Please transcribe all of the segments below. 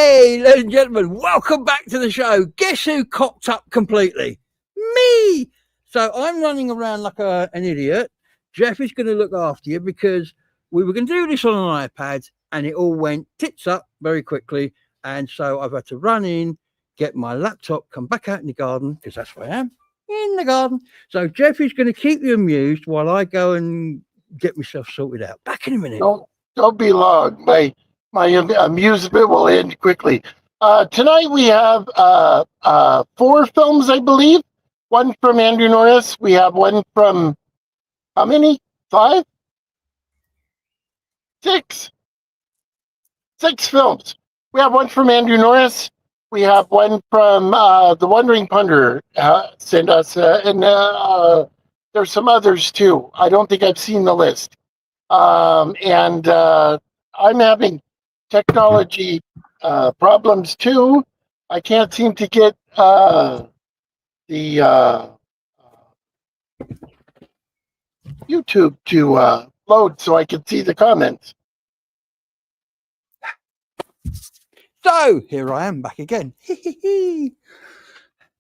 Hey, ladies and gentlemen, welcome back to the show. Guess who cocked up completely? Me. So I'm running around like an idiot. Jeff is going to look after you because we were going to do this on an iPad and it all went tits up very quickly. And so I've had to run in, get my laptop, come back out in the garden because that's where I am, in the garden. So Jeff is going to keep you amused while I go and get myself sorted out. Back in a minute. Don't be long. My amusement will end quickly. Tonight we have 4 films, I believe. One from Andrew Norris. We have one from how many? 5? 6. 6 films. We have one from Andrew Norris. We have one from The Wandering Ponder sent us, and there's some others too. I don't think I've seen the list. And I'm having technology problems too. I can't seem to get the YouTube to load so I can see the comments. So here I am back again.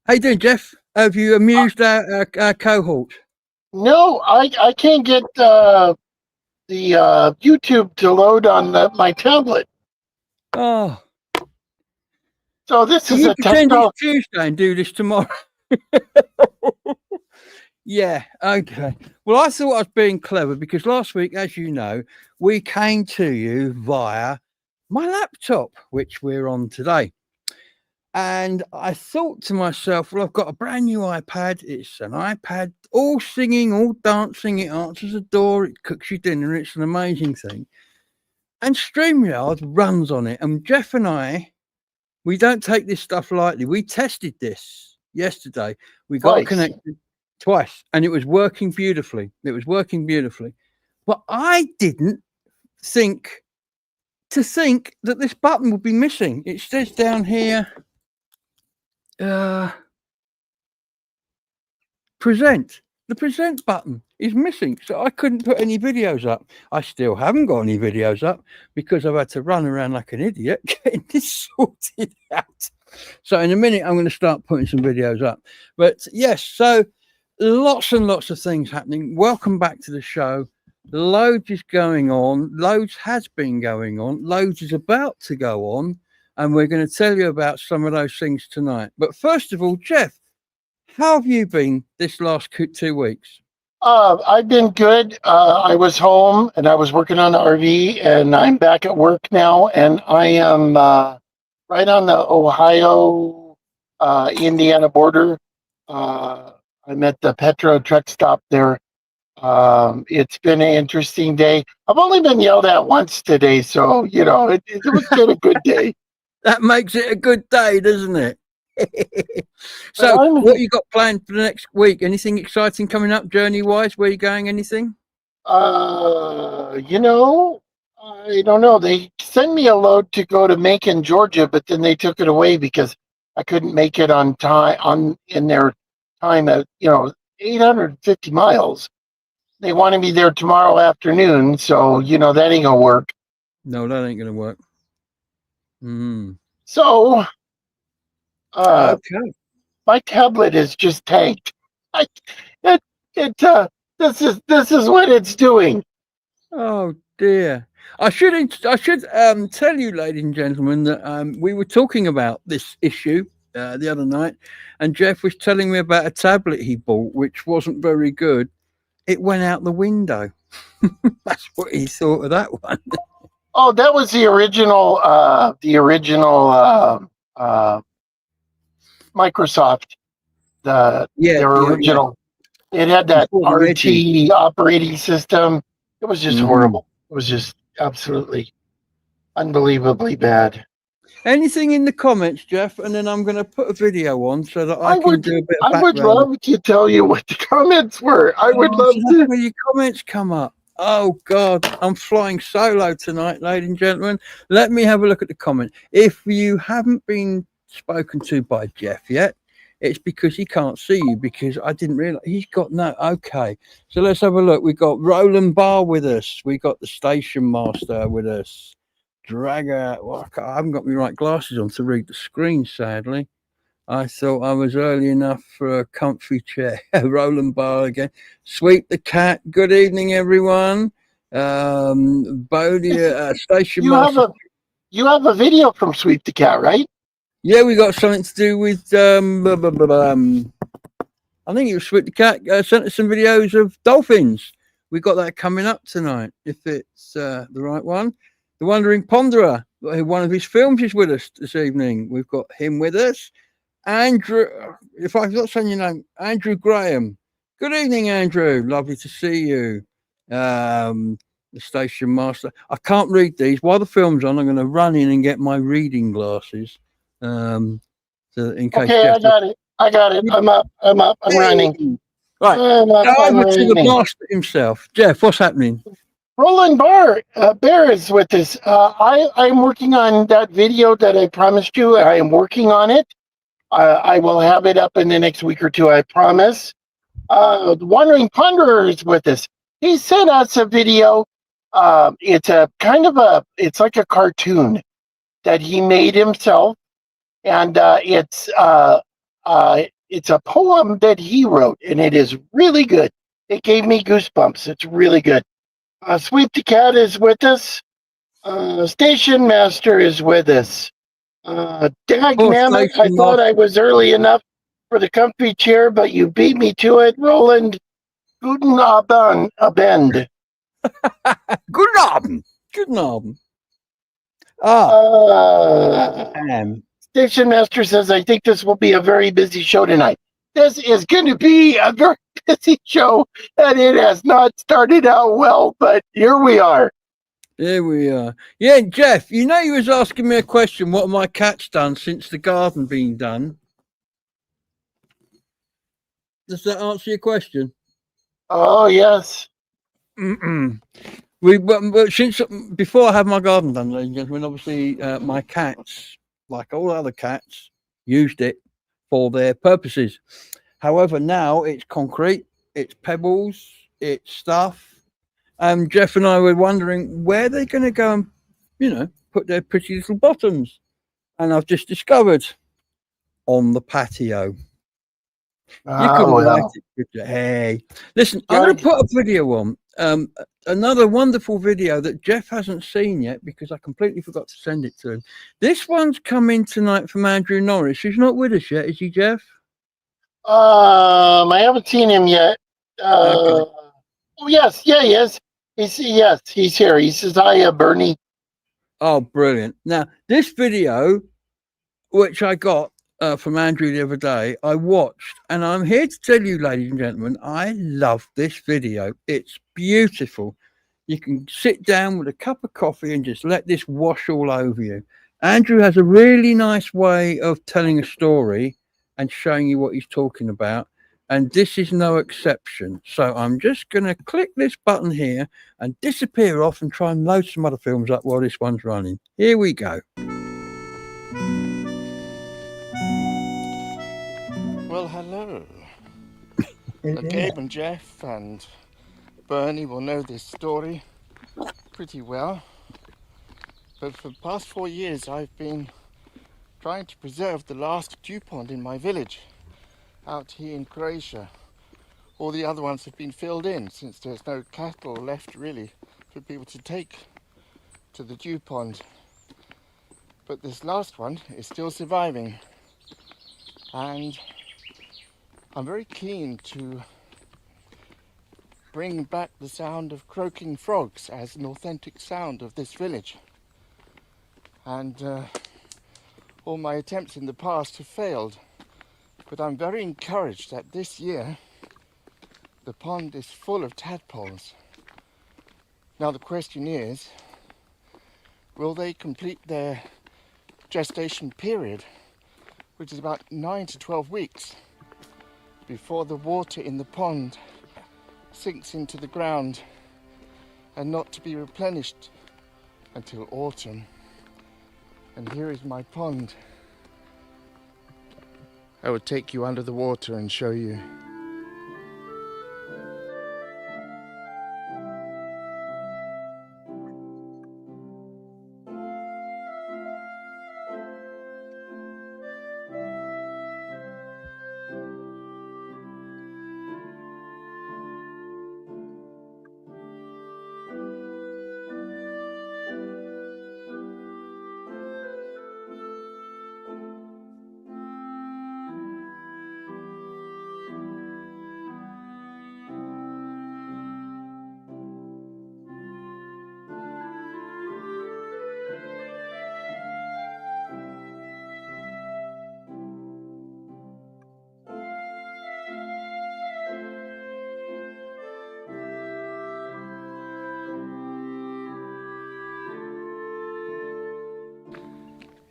How you doing, Jeff? Have you amused our cohort? No, I can't get the YouTube to load on my tablet. Oh, so this is you a pretend it's Tuesday and do this tomorrow. Yeah, okay. Well, I thought I was being clever because last week, as you know, we came to you via my laptop, which we're on today. And I thought to myself, well, I've got a brand new iPad. It's an iPad, all singing, all dancing. It answers the door. It cooks you dinner. It's an amazing thing. And StreamYard runs on it. And Jeff and I, we don't take this stuff lightly. We tested this yesterday. We got connected twice and it was working beautifully. But I didn't think that this button would be missing. It says down here, present. The present button is missing, so I couldn't put any videos up. I still haven't got any videos up because I've had to run around like an idiot getting this sorted out. So in a minute, I'm going to start putting some videos up. But yes, so lots and lots of things happening. Welcome back to the show. Loads is going on. Loads has been going on. Loads is about to go on. And we're going to tell you about some of those things tonight. But first of all, Jeff, how have you been this last 2 weeks? I've been good. I was home and I was working on the RV, and I'm back at work now. And I am right on the Ohio Indiana border. I'm at the Petro truck stop there. It's been an interesting day. I've only been yelled at once today, so you know it was been a good day. That makes it a good day, doesn't it? So what you got planned for the next week? Anything exciting coming up journey wise? Where are you going? Anything? You know, I don't know. They sent me a load to go to Macon, Georgia, but then they took it away because I couldn't make it on time in their time at 850 miles. They wanted me there tomorrow afternoon, so that ain't gonna work. No, that ain't gonna work. So okay. My tablet is just tanked. This is what it's doing. Oh dear. I should tell you, ladies and gentlemen, that we were talking about this issue the other night, and Jeff was telling me about a tablet he bought which wasn't very good. It went out the window. That's what he thought of that one. Oh, that was the original Microsoft. The original. Yeah. It had that RT operating system. It was just horrible. It was just absolutely unbelievably bad. Anything in the comments, Jeff, and then I'm going to put a video on so that I can do a bit of background. I would love to tell you what the comments were. I would love to. Where your comments come up. Oh, God, I'm flying solo tonight, ladies and gentlemen. Let me have a look at the comment. If you haven't been spoken to by Jeff yet, it's because he can't see you, because I didn't realize he's got no. Okay, so let's have a look. We've got Roland Barr with us. We got the station master with us. drag out. Well, I haven't got my right glasses on to read the screen, sadly. I thought I was early enough for a comfy chair. Roland Bar again. Sweep the cat. Good evening, everyone. Bodie, Station You have Master. a video from Sweep the Cat, right? Yeah, we got something to do with. I think it was Sweep the Cat sent us some videos of dolphins. We got that coming up tonight, if it's the right one. The Wandering Ponderer, one of his films, is with us this evening. We've got him with us. Andrew, if I've not saying your name, Andrew Graham. Good evening, Andrew. Lovely to see you. The Station Master. I can't read these. While the film's on, I'm going to run in and get my reading glasses. So in case Okay, Jeff. I got it. I'm up. I'm running. Right. I'm up. Go I'm over to the running. master himself. Jeff, what's happening? Roland Bear is with us. I'm working on that video that I promised you. I am working on it. I will have it up in the next week or two, I promise. The Wandering Ponderer is with us. He sent us a video. It's it's like a cartoon that he made himself, and it's a poem that he wrote, and it is really good. It gave me goosebumps. It's really good. Sweep the Cat is with us. Station Master is with us. Dag Nammit, I thought I was early enough for the comfy chair, but you beat me to it. Roland, guten Abend. Good Abend. Good Abend. Station Master says, I think this will be a very busy show tonight. This is going to be a very busy show, and it has not started out well, but here we are. Here we are. Yeah, Jeff, you know you was asking me a question, what have my cat's done since the garden been done? Does that answer your question? Oh, yes. Since before I had my garden done, ladies and gentlemen, obviously my cats, like all other cats, used it for their purposes. However, now it's concrete, it's pebbles, it's stuff. Jeff and I were wondering where they're going to go and, put their pretty little bottoms. And I've just discovered on the patio. You couldn't write it, could you? Hey, listen, I'm going to put a video on. Another wonderful video that Jeff hasn't seen yet because I completely forgot to send it to him. This one's coming tonight from Andrew Norris. He's not with us yet, is he, Jeff? I haven't seen him yet. Okay. Oh, yes. Yeah, he is. He's here. He says, hi, Bernie. Oh, brilliant. Now, this video, which I got from Andrew the other day, I watched, and I'm here to tell you, ladies and gentlemen, I love this video. It's beautiful. You can sit down with a cup of coffee and just let this wash all over you. Andrew has a really nice way of telling a story and showing you what he's talking about. And this is no exception. So I'm just going to click this button here and disappear off and try and load some other films up while this one's running. Here we go. Well, hello. Gabe and Jeff and Bernie will know this story pretty well. But for the past 4 years, I've been trying to preserve the last dew pond in my village out here in Croatia. All the other ones have been filled in since there's no cattle left really for people to take to the dew pond. But this last one is still surviving, and I'm very keen to bring back the sound of croaking frogs as an authentic sound of this village. And all my attempts in the past have failed, but I'm very encouraged that this year the pond is full of tadpoles. Now the question is, will they complete their gestation period, which is about 9 to 12 weeks, before the water in the pond sinks into the ground and not to be replenished until autumn? And here is my pond. I will take you under the water and show you.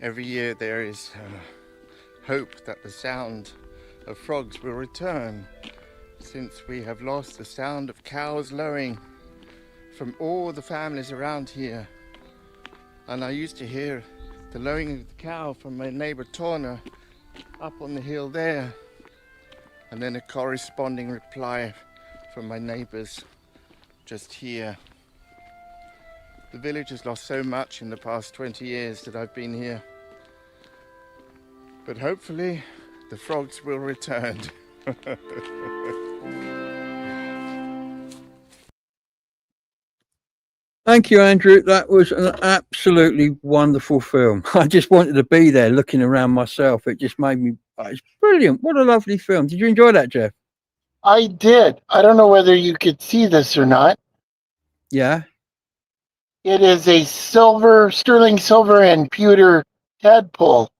Every year there is hope that the sound of frogs will return, since we have lost the sound of cows lowing from all the families around here. And I used to hear the lowing of the cow from my neighbor Torna up on the hill there, and then a corresponding reply from my neighbors just here. The village has lost so much in the past 20 years that I've been here, but hopefully the frogs will return. Thank you, Andrew. That was an absolutely wonderful film. I just wanted to be there looking around myself. It just made me, it's brilliant. What a lovely film. Did you enjoy that, Jeff? I did. I don't know whether you could see this or not. Yeah. It is a sterling silver and pewter tadpole.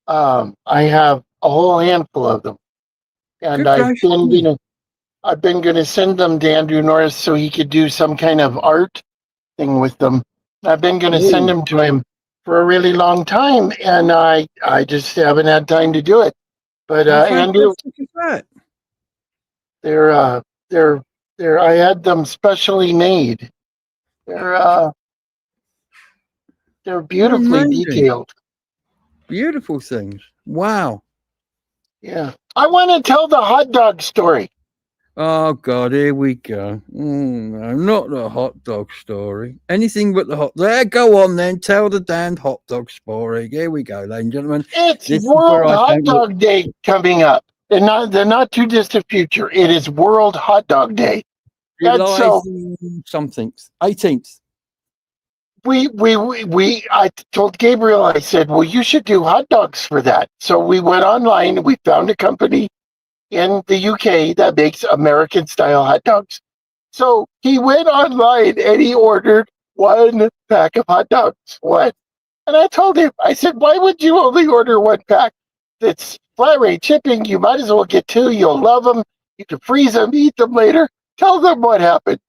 I have a whole handful of them, and I've been gonna send them to Andrew Norris so he could do some kind of art thing with them. I've been gonna send them to him for a really long time, and I just haven't had time to do it. But Andrew, they're I had them specially made. They're beautifully amazing. detailed. Beautiful things. Wow. Yeah. I want to tell the hot dog story. Oh, God, here we go. No, not the hot dog story. Anything but the hot. There, go on then. Tell the damned hot dog story. Here we go, ladies and gentlemen. It's World Hot Dog Day coming up. The not too distant future. It is World Hot Dog Day. July something. 18th. I told Gabriel, I said, well, you should do hot dogs for that. So we went online and we found a company in the UK that makes American style hot dogs. So he went online and he ordered 1 pack of hot dogs. What? And I told him, I said, why would you only order 1 pack? It's flat rate shipping. You might as well get 2. You'll love them. You can freeze them, eat them later. Tell them what happened.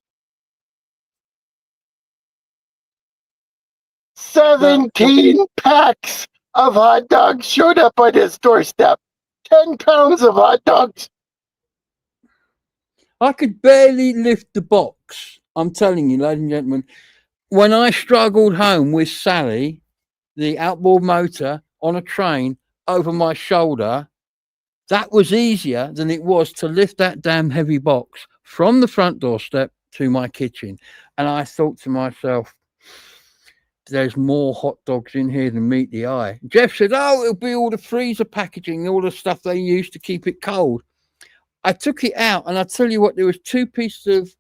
17 packs of hot dogs showed up on his doorstep. 10 pounds of hot dogs. I could barely lift the box. I'm telling you, ladies and gentlemen, when I struggled home with Sally, the outboard motor on a train over my shoulder, that was easier than it was to lift that damn heavy box from the front doorstep to my kitchen. And I thought to myself, there's more hot dogs in here than meet the eye. Jeff said, oh, it'll be all the freezer packaging, all the stuff they use to keep it cold. I took it out, and I tell you what, there was 2 pieces of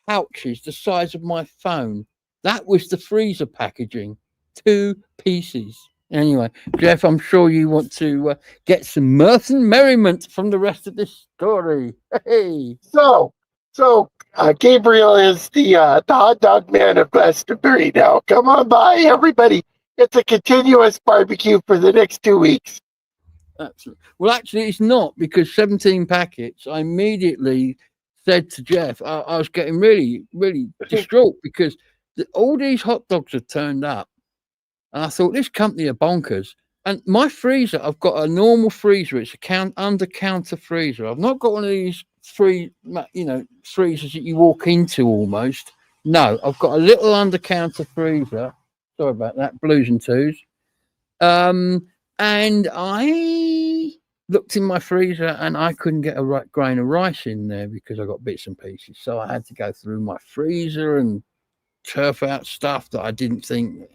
pouches the size of my phone. That was the freezer packaging. 2 pieces. Anyway, Jeff, I'm sure you want to get some mirth and merriment from the rest of this story. Hey. So Gabriel is the hot dog man of Glastonbury now. Come on by, everybody. It's a continuous barbecue for the next 2 weeks. Absolutely. Well, actually, it's not, because 17 packets, I immediately said to Jeff, I was getting really, really distraught because all these hot dogs have turned up. And I thought, this company are bonkers. And my freezer, I've got a normal freezer. It's a under-counter freezer. I've not got one of these freezers that you walk into almost. No, I've got a little under-counter freezer. Sorry about that, Blues and Twos. And I looked in my freezer and I couldn't get a grain of rice in there because I got bits and pieces. So I had to go through my freezer and turf out stuff that I didn't think.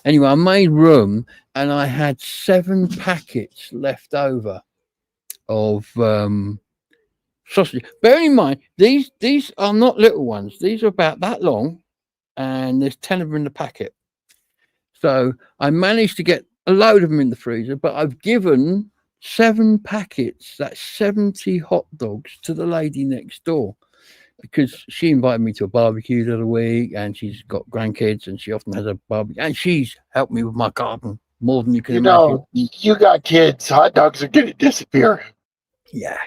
Anyway, I made room and I had 7 packets left over of sausage. Bear in mind, these are not little ones. These are about that long, and there's 10 of them in the packet. So I managed to get a load of them in the freezer, but I've given 7 packets, that's 70 hot dogs, to the lady next door, because she invited me to a barbecue the other week, and she's got grandkids, and she often has a barbecue, and she's helped me with my garden more than you can imagine. You got kids, hot dogs are going to disappear. Yeah.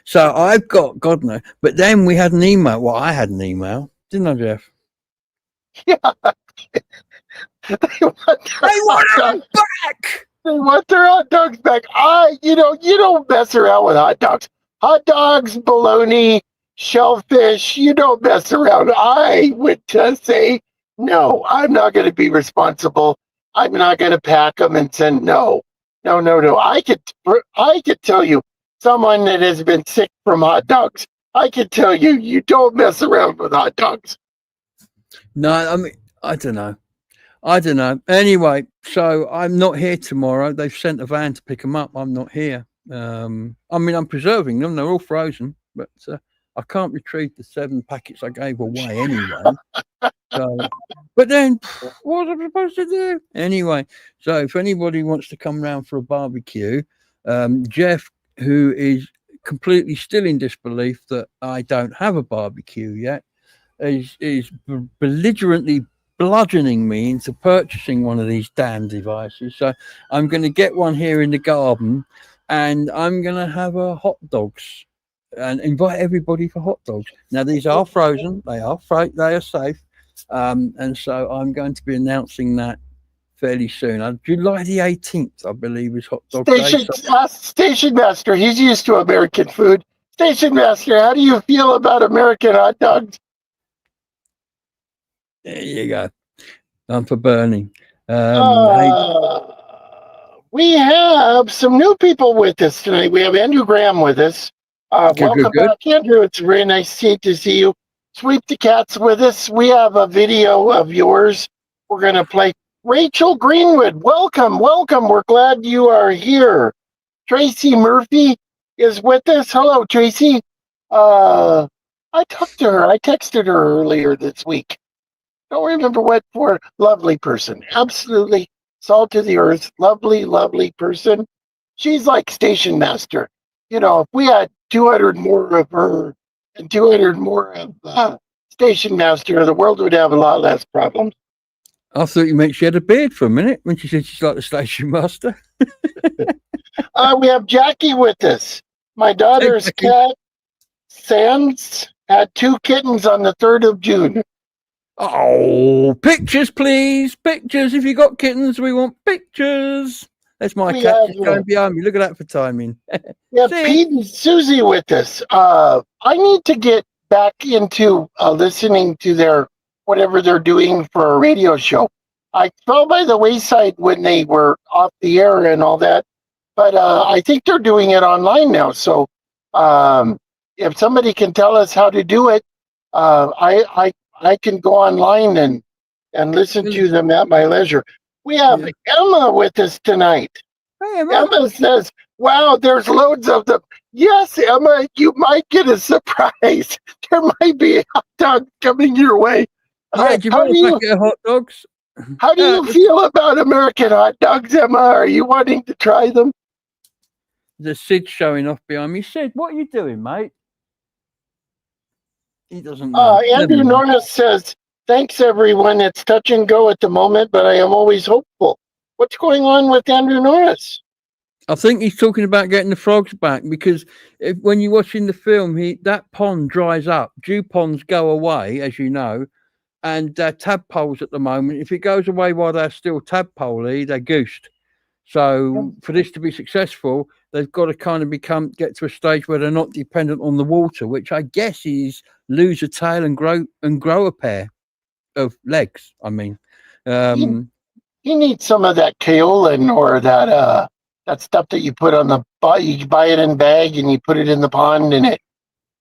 So I've got, God knows, but then we had an email. Well, I had an email, didn't I, Jeff? Yeah. They want them back. They want their hot dogs back. You don't mess around with hot dogs. Hot dogs, bologna, shellfish, you don't mess around. I would just say, no, I'm not going to be responsible. I'm not going to pack them and send, no. I could tell you, someone that has been sick from hot dogs, I could tell you, you don't mess around with hot dogs. No, I mean, I don't know. Anyway, so I'm not here tomorrow. They've sent a van to pick them up. I'm not here. I mean, I'm preserving them. They're all frozen, but I can't retrieve the 7 packets I gave away anyway. So, but then what am I supposed to do? Anyway, so if anybody wants to come round for a barbecue, Jeff, who is completely still in disbelief that I don't have a barbecue yet, is belligerently bludgeoning me into purchasing one of these damn devices. So I'm going to get one here in the garden, and I'm going to have a hot dogs and invite everybody for hot dogs. Now these are frozen, they are safe, and so I'm going to be announcing that fairly soon. July the 18th, I believe, is hot dog day. Station Master, he's used to American food. Station Master, how do you feel about American hot dogs? There you go. I'm for burning. We have some new people with us tonight. We have Andrew Graham with us. Welcome back, Andrew. It's very nice to see you. Sweep the Cat's with us. We have a video of yours we're going to play. Rachel Greenwood, welcome. We're glad you are here. Tracy Murphy is with us. Hello, Tracy. I talked to her. I texted her earlier this week. Don't remember what for. Lovely person. Absolutely salt of the earth. Lovely person. She's like Station Master. If we had 200 more of her and 200 more of Station Master, the world would have a lot less problems. I thought you meant she had a beard for a minute when she said she's like the Station Master. We have Jackie with us. My daughter's cat, Sans, had 2 kittens on the 3rd of June. Oh, pictures, please. Pictures. If you got kittens, we want pictures. That's my cat just going behind me. Look at that for timing. We have Pete and Susie with us. I need to get back into listening to their whatever they're doing for a radio show. I fell by the wayside when they were off the air and all that, but I think they're doing it online now. So if somebody can tell us how to do it, I can go online and listen to them at my leisure. We have Emma with us tonight. Hey, Emma says, wow, there's loads of them. Yes, Emma, you might get a surprise. There might be a hot dog coming your way. Yeah, do you want to get hot dogs? How do you feel about American hot dogs, Emma? Are you wanting to try them? There's Sid showing off behind me. Sid, what are you doing, mate? He doesn't know. Andrew Norris says, thanks, everyone. It's touch and go at the moment, but I am always hopeful. What's going on with Andrew Norris? I think he's talking about getting the frogs back, because when you're watching the film, that pond dries up. Dew ponds go away, as you know, and tadpoles at the moment, if it goes away while they're still tadpole-y, they're goosed. So for this to be successful, they've got to kind of get to a stage where they're not dependent on the water, which I guess is lose a tail and grow a pair of legs. I mean, you need some of that kaolin or that stuff that you put on the you buy it in a bag and you put it in the pond, and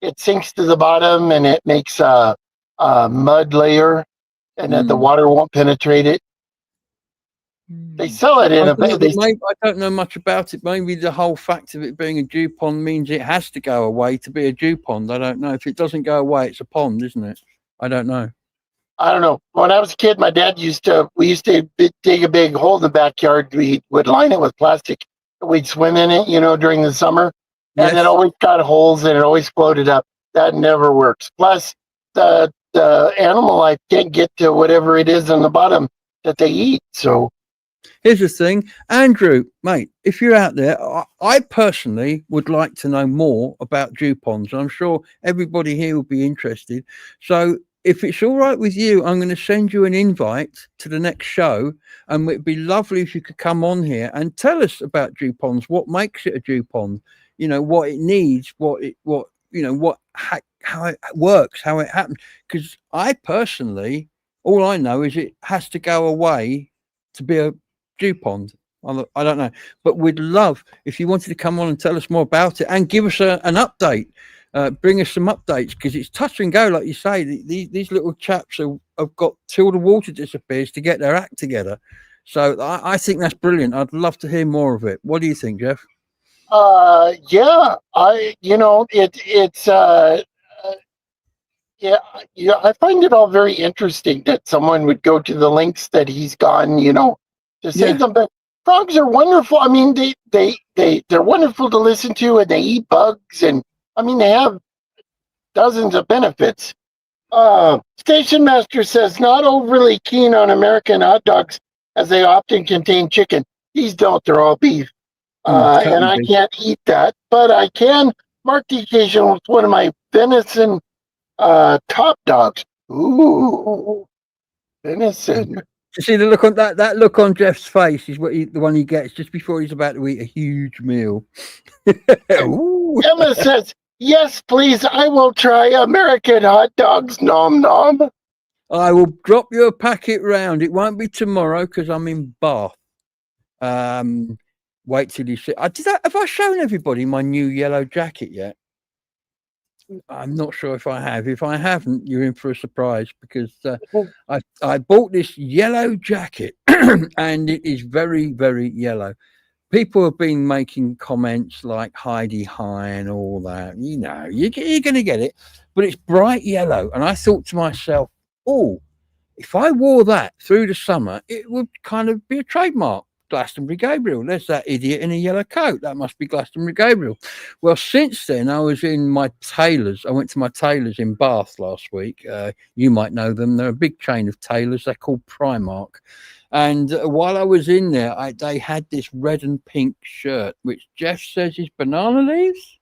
it sinks to the bottom and it makes a mud layer, and that the water won't penetrate it. They sell it in a bag. I don't know much about it. Maybe the whole fact of it being a dew pond means it has to go away to be a dew pond. I don't know. If it doesn't go away, it's a pond, isn't it? I don't know. When I was a kid, my dad used to dig a big hole in the backyard. We would line it with plastic. We'd swim in it, during the summer. And it always got holes and it always floated up. That never works. Plus, the animal life can't get to whatever it is on the bottom that they eat. So here's the thing, Andrew, mate, if you're out there, I personally would like to know more about dew ponds. I'm sure everybody here will be interested. So if it's all right with you, I'm going to send you an invite to the next show, and it'd be lovely if you could come on here and tell us about dew ponds, what makes it a dew pond, what it needs, how it works, how it happens. Because I personally, all I know is it has to go away to be a dew pond. I don't know, but we'd love if you wanted to come on and tell us more about it and give us an update. Bring us some updates, because it's touch and go, like you say. These little chaps have got till the water disappears to get their act together. So I think that's brilliant. I'd love to hear more of it. What do you think, Jeff? Yeah, I find it all very interesting that someone would go to the lengths that he's gone, to save them. But frogs are wonderful. I mean, they're wonderful to listen to, and they eat bugs, and I mean, they have dozens of benefits. Station Master says, not overly keen on American hot dogs as they often contain chicken. These don't, they're all beef. And I can't eat that, but I can mark the occasion with one of my venison top dogs. Ooh, venison. You see the look on that look on Jeff's face is the one he gets just before he's about to eat a huge meal. Ooh. Emma says, yes, please, I will try American hot dogs. Nom nom. I will drop you a packet round. It won't be tomorrow because I'm in Bath. Wait till you see. Have I shown everybody my new yellow jacket yet? I'm not sure if I have. If I haven't, you're in for a surprise, because I bought this yellow jacket and it is very, very yellow. People have been making comments like Heidi High and all that. You're going to get it, but it's bright yellow. And I thought to myself, oh, if I wore that through the summer, it would kind of be a trademark. Glastonbury Gabriel. There's that idiot in a yellow coat. That must be Glastonbury Gabriel. Well, since then, I was in my tailors. I went to my tailors in Bath last week. You might know them. They're a big chain of tailors. They're called Primark. And while I was in there, they had this red and pink shirt, which Jeff says is banana leaves.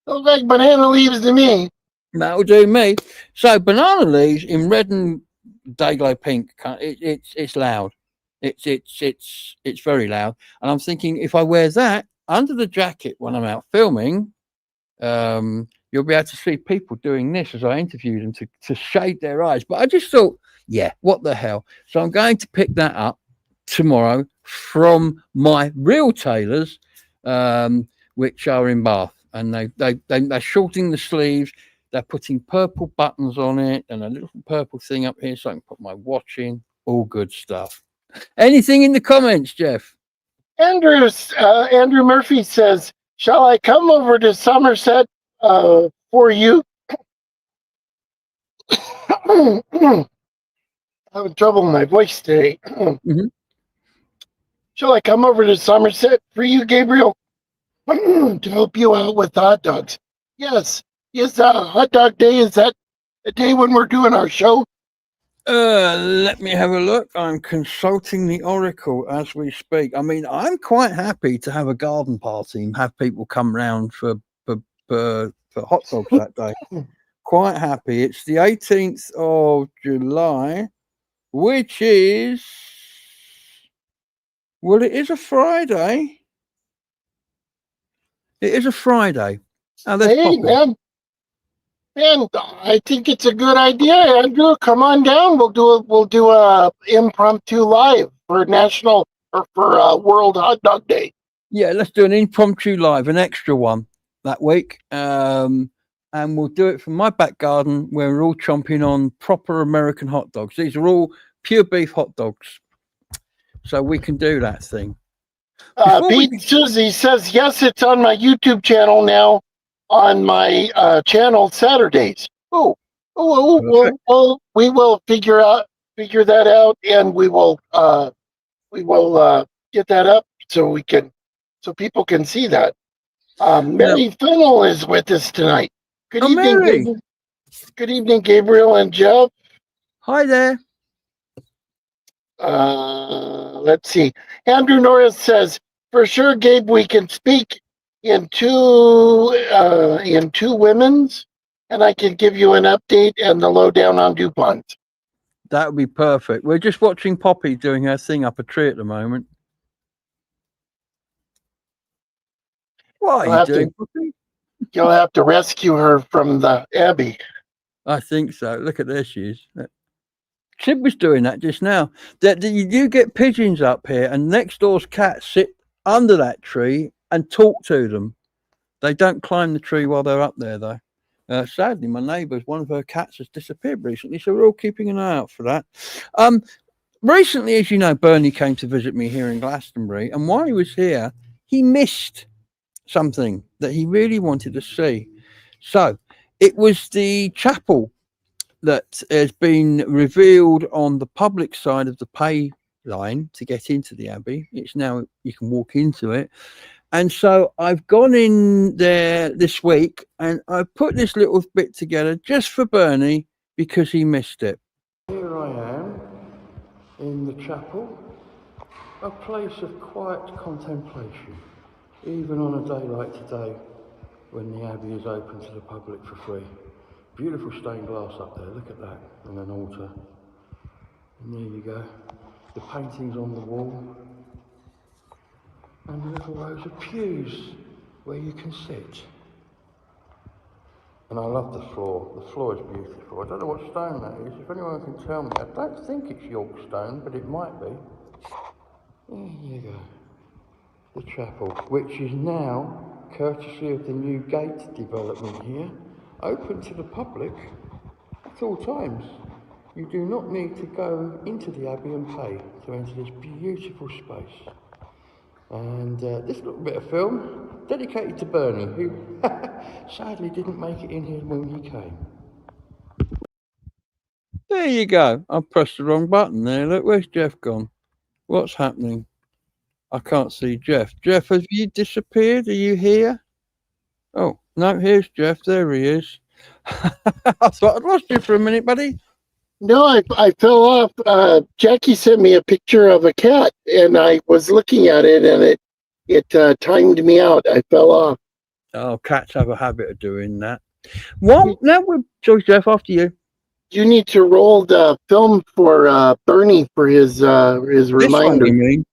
Looks like banana leaves to me. That'll do me. So banana leaves in red and dayglow pink. It's loud. It's very loud, and I'm thinking if I wear that under the jacket when I'm out filming, you'll be able to see people doing this as I interview them to shade their eyes. But I just thought, yeah, what the hell? So I'm going to pick that up tomorrow from my real tailors, which are in Bath, and they're shortening the sleeves. They're putting purple buttons on it and a little purple thing up here so I can put my watch in. All good stuff. Anything in the comments, Jeff? Andrew Murphy says, shall I come over to Somerset for you? I'm having trouble with my voice today. Mm-hmm. Shall I come over to Somerset for you, Gabriel, to help you out with hot dogs? Yes. Hot dog day. Is that the day when we're doing our show? Let me have a look. I'm consulting the Oracle as we speak. I mean, I'm quite happy to have a garden party and have people come round for hot dogs that day. Quite happy. It's the 18th of July, which is, well, it is a Friday. It is a Friday. Oh, hey, man, I think it's a good idea, Andrew. Come on down. We'll do a impromptu live for World Hot Dog Day. Yeah, let's do an impromptu live, an extra one that week. And we'll do it from my back garden where we're all chomping on proper American hot dogs. These are all pure beef hot dogs. So we can do that thing. Pete Susie says, yes, it's on my YouTube channel now. On my channel Saturdays. Well, we will figure that out, and we will get that up so people can see that. Mary Fennell is with us tonight. Good evening, Mary. Good evening, Gabriel and Jeff. Hi there. Let's see. Andrew Norris says, for sure, Gabe, we can speak in two women's and I can give you an update and the lowdown on Dupont. That would be perfect. We're just watching Poppy doing her thing up a tree at the moment. What You'll are you have to- doing, Poppy? You'll have to rescue her from the Abbey. I think so. Look at this. She is. Sid was doing that just now. That you do get pigeons up here, and next door's cats sit under that tree and talk to them. They don't climb the tree while they're up there, though. Sadly, my neighbour's one of her cats has disappeared recently, so we're all keeping an eye out for that. Recently, as you know, Bernie came to visit me here in Glastonbury, and while he was here, he missed something that he really wanted to see. So it was the chapel that has been revealed on the public side of the pay line to get into the Abbey. It's now, you can walk into it. And so I've gone in there this week and I put this little bit together just for Bernie because he missed it. Here I am in the chapel, a place of quiet contemplation, even on a day like today when the Abbey is open to the public for free. Beautiful stained glass up there, look at that, and an altar. And there you go, the paintings on the wall. And little rows of pews where you can sit. And I love the floor. The floor is beautiful. I don't know what stone that is. If anyone can tell me, I don't think it's York stone, but it might be. There you go. The chapel, which is now, courtesy of the new gate development here, open to the public at all times. You do not need to go into the Abbey and pay to enter this beautiful space. And this little bit of film dedicated to Bernie, who sadly didn't make it in here when he came. There you go. I pressed the wrong button there. Look, where's Jeff gone? What's happening? I can't see Jeff. Jeff, have you disappeared? Are you here? Oh, no, here's Jeff. There he is. I thought I'd lost you for a minute, buddy. No, I fell off. Jackie sent me a picture of a cat, and I was looking at it, and it timed me out. I fell off. Oh, cats have a habit of doing that. Well, now we're sorry, Jeff, after you. You need to roll the film for Bernie for his This reminder. one, you mean?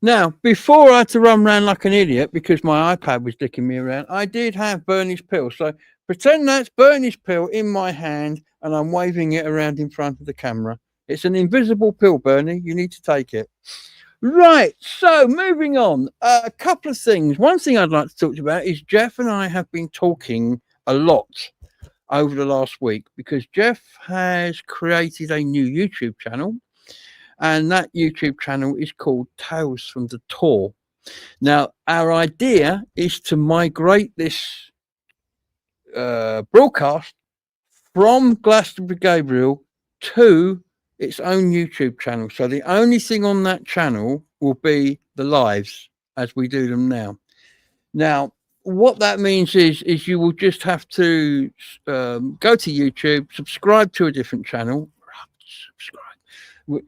Now, before I had to run around like an idiot because my iPad was dicking me around, I did have Bernie's pill. So pretend that's Bernie's pill in my hand and I'm waving it around in front of the camera. It's an invisible pill, Bernie. You need to take it. Right. So moving on, a couple of things. One thing I'd like to talk about is Jeff and I have been talking a lot over the last week because Jeff has created a new YouTube channel. And that YouTube channel is called Tales from the Tour. Now, our idea is to migrate this broadcast from Glastonbury Gabriel to its own YouTube channel. So the only thing on that channel will be the lives as we do them now. Now, what that means is you will just have to go to YouTube, subscribe to a different channel,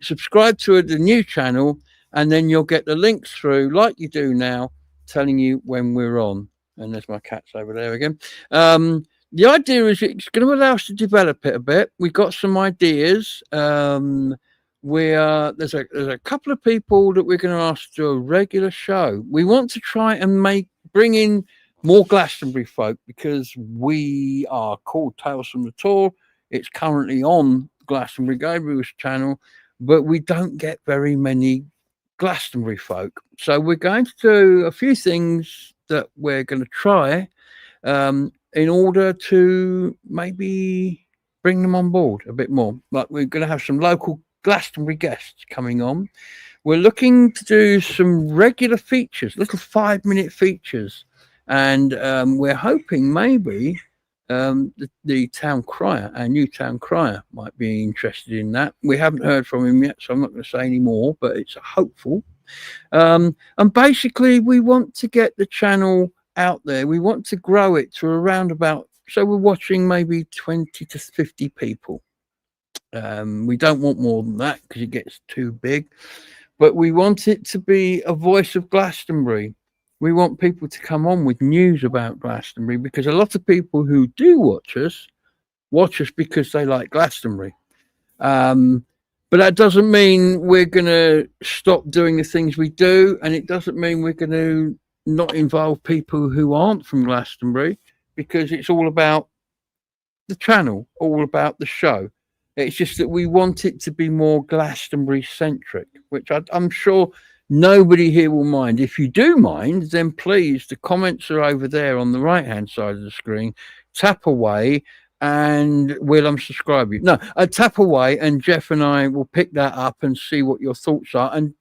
subscribe to the new channel, and then you'll get the links through like you do now, telling you when we're on. And there's my cats over there again. The idea is it's going to allow us to develop it a bit. We've got some ideas. There's a couple of people that we're going to ask to do a regular show. We want to try and bring in more Glastonbury folk because we are called Tales from the Tour. It's currently on Glastonbury Gabriel's channel, but we don't get very many Glastonbury folk. So we're going to do a few things that we're going to try in order to maybe bring them on board a bit more. Like we're going to have some local Glastonbury guests coming on. We're looking to do some regular features, little 5-minute features. And we're hoping maybe the town crier, our new town crier, might be interested in that. We haven't heard from him yet, so I'm not going to say any more, but it's hopeful. And basically, we want to get the channel out there. We want to grow it to around about, so we're watching maybe 20 to 50 people. We don't want more than that because it gets too big, but we want it to be a voice of Glastonbury. We want people to come on with news about Glastonbury, because a lot of people who do watch us because they like Glastonbury. But that doesn't mean we're going to stop doing the things we do, and it doesn't mean we're going to not involve people who aren't from Glastonbury, because it's all about the channel, all about the show. It's just that we want it to be more Glastonbury centric, which I'm sure nobody here will mind. If you do mind, then please, the comments are over there on the right hand side of the screen. Tap away and we'll unsubscribe you. No, tap away and Jeff and I will pick that up and see what your thoughts are. And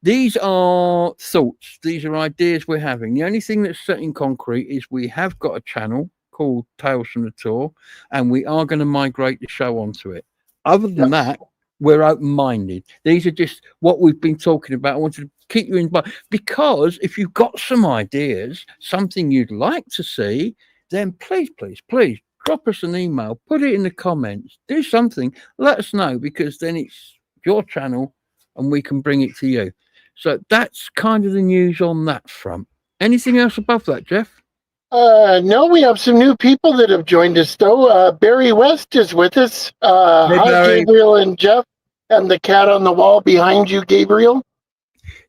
these are thoughts, these are ideas we're having. The only thing that's set in concrete is we have got a channel called Tales from the Tour, and we are going to migrate the show onto it. Other than that, we're open-minded. These are just what we've been talking about. I wanted to keep you in mind, because if you've got some ideas, something you'd like to see, then please drop us an email, put it in the comments, do something, let us know, because then it's your channel and we can bring it to you. So that's kind of the news on that front. Anything else above that, Jeff? No, we have some new people that have joined us, though. Barry West is with us. Hey, hi, Barry. Gabriel and Jeff, and the cat on the wall behind you, Gabriel.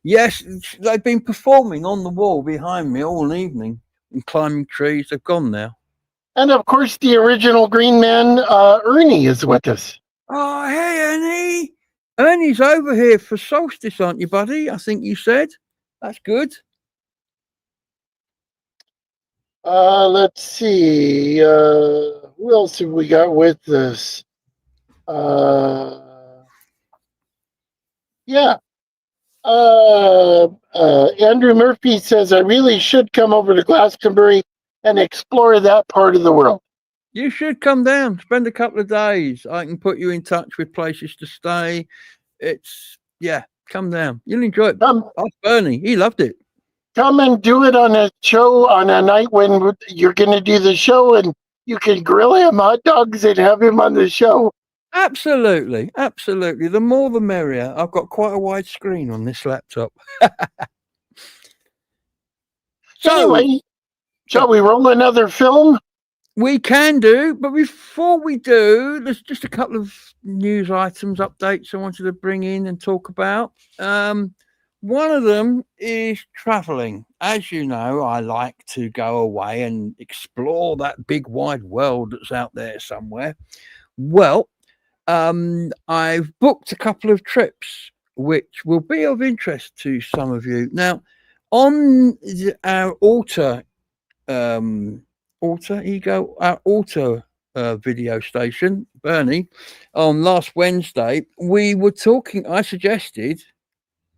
Yes, they've been performing on the wall behind me all evening and climbing trees. They've gone now. And, of course, the original Green Man, Ernie, is with us. Oh, hey, Ernie. Ernie's over here for solstice, aren't you, buddy? I think you said. That's good. Let's see. Who else have we got with us? Yeah. Andrew Murphy says, I really should come over to Glastonbury and explore that part of the world. You should come down, spend a couple of days. I can put you in touch with places to stay. Come down. You'll enjoy it. Ask Bernie. He loved it. Come and do it on a show on a night when you're going to do the show, and you can grill him hot dogs and have him on the show. Absolutely. The more the merrier. I've got quite a wide screen on this laptop. So, anyway, shall we roll another film? We can do, but before we do, there's just a couple of news items, updates I wanted to bring in and talk about. One of them is traveling. As you know, I like to go away and explore that big wide world that's out there somewhere. Well, I've booked a couple of trips which will be of interest to some of you. Now, on our Alter video station, Bernie, on last Wednesday, we were talking, I suggested,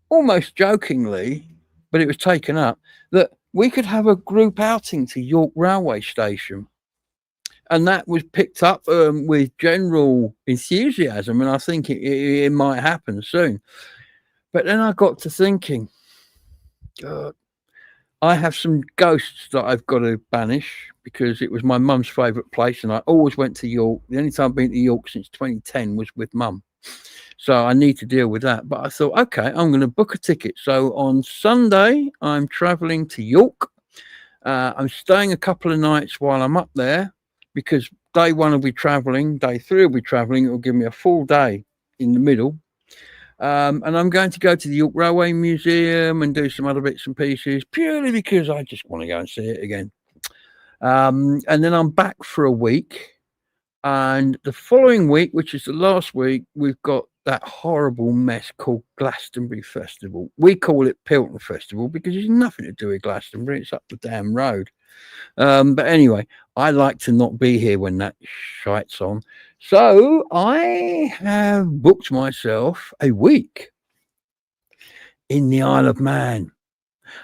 almost jokingly, but it was taken up, that we could have a group outing to York Railway Station. And that was picked up with general enthusiasm, and I think it might happen soon. But then I got to thinking, God, I have some ghosts that I've got to banish, because it was my mum's favourite place, and I always went to York. The only time I've been to York since 2010 was with mum. So I need to deal with that. But I thought, okay, I'm going to book a ticket. So on Sunday, I'm travelling to York. I'm staying a couple of nights while I'm up there, because day one will be travelling, day three will be travelling. It will give me a full day in the middle. And I'm going to go to the York Railway Museum and do some other bits and pieces, purely because I just want to go and see it again. And then I'm back for a week. And the following week, which is the last week, we've got that horrible mess called Glastonbury Festival. We call it Pilton Festival because it's nothing to do with Glastonbury. It's up the damn road. But anyway, I like to not be here when that shite's on. So I have booked myself a week in the Isle of Man.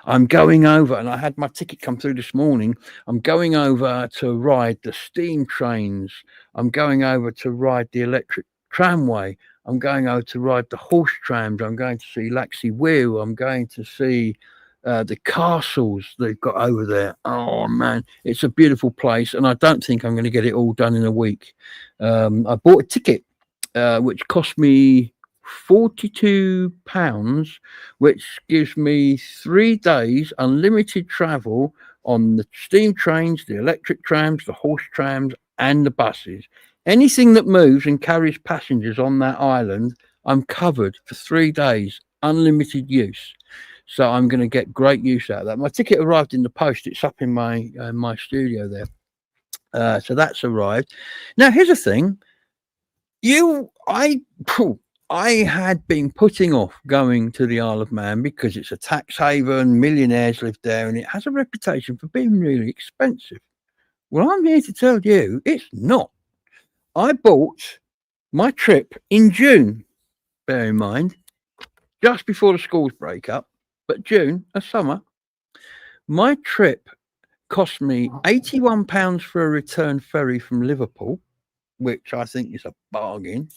I'm going over, and I had my ticket come through this morning. I'm going over to ride the steam trains. I'm going over to ride the electric tramway. I'm going over to ride the horse trams. I'm going to see Laxey Weir. I'm going to see the castles they've got over there. Oh man, it's a beautiful place, and I don't think I'm going to get it all done in a week. I bought a ticket which cost me £42, which gives me 3 days unlimited travel on the steam trains, the electric trams, the horse trams, and the buses. Anything that moves and carries passengers on that island, I'm covered for 3 days, unlimited use. So I'm going to get great use out of that. My ticket arrived in the post. It's up in my studio there. So that's arrived. Now here's the thing. I had been putting off going to the Isle of Man because it's a tax haven, millionaires live there, and it has a reputation for being really expensive. Well, I'm here to tell you it's not. I bought my trip in June, bear in mind, just before the schools break up, but June, a summer. My trip cost me £81 for a return ferry from Liverpool, which I think is a bargain.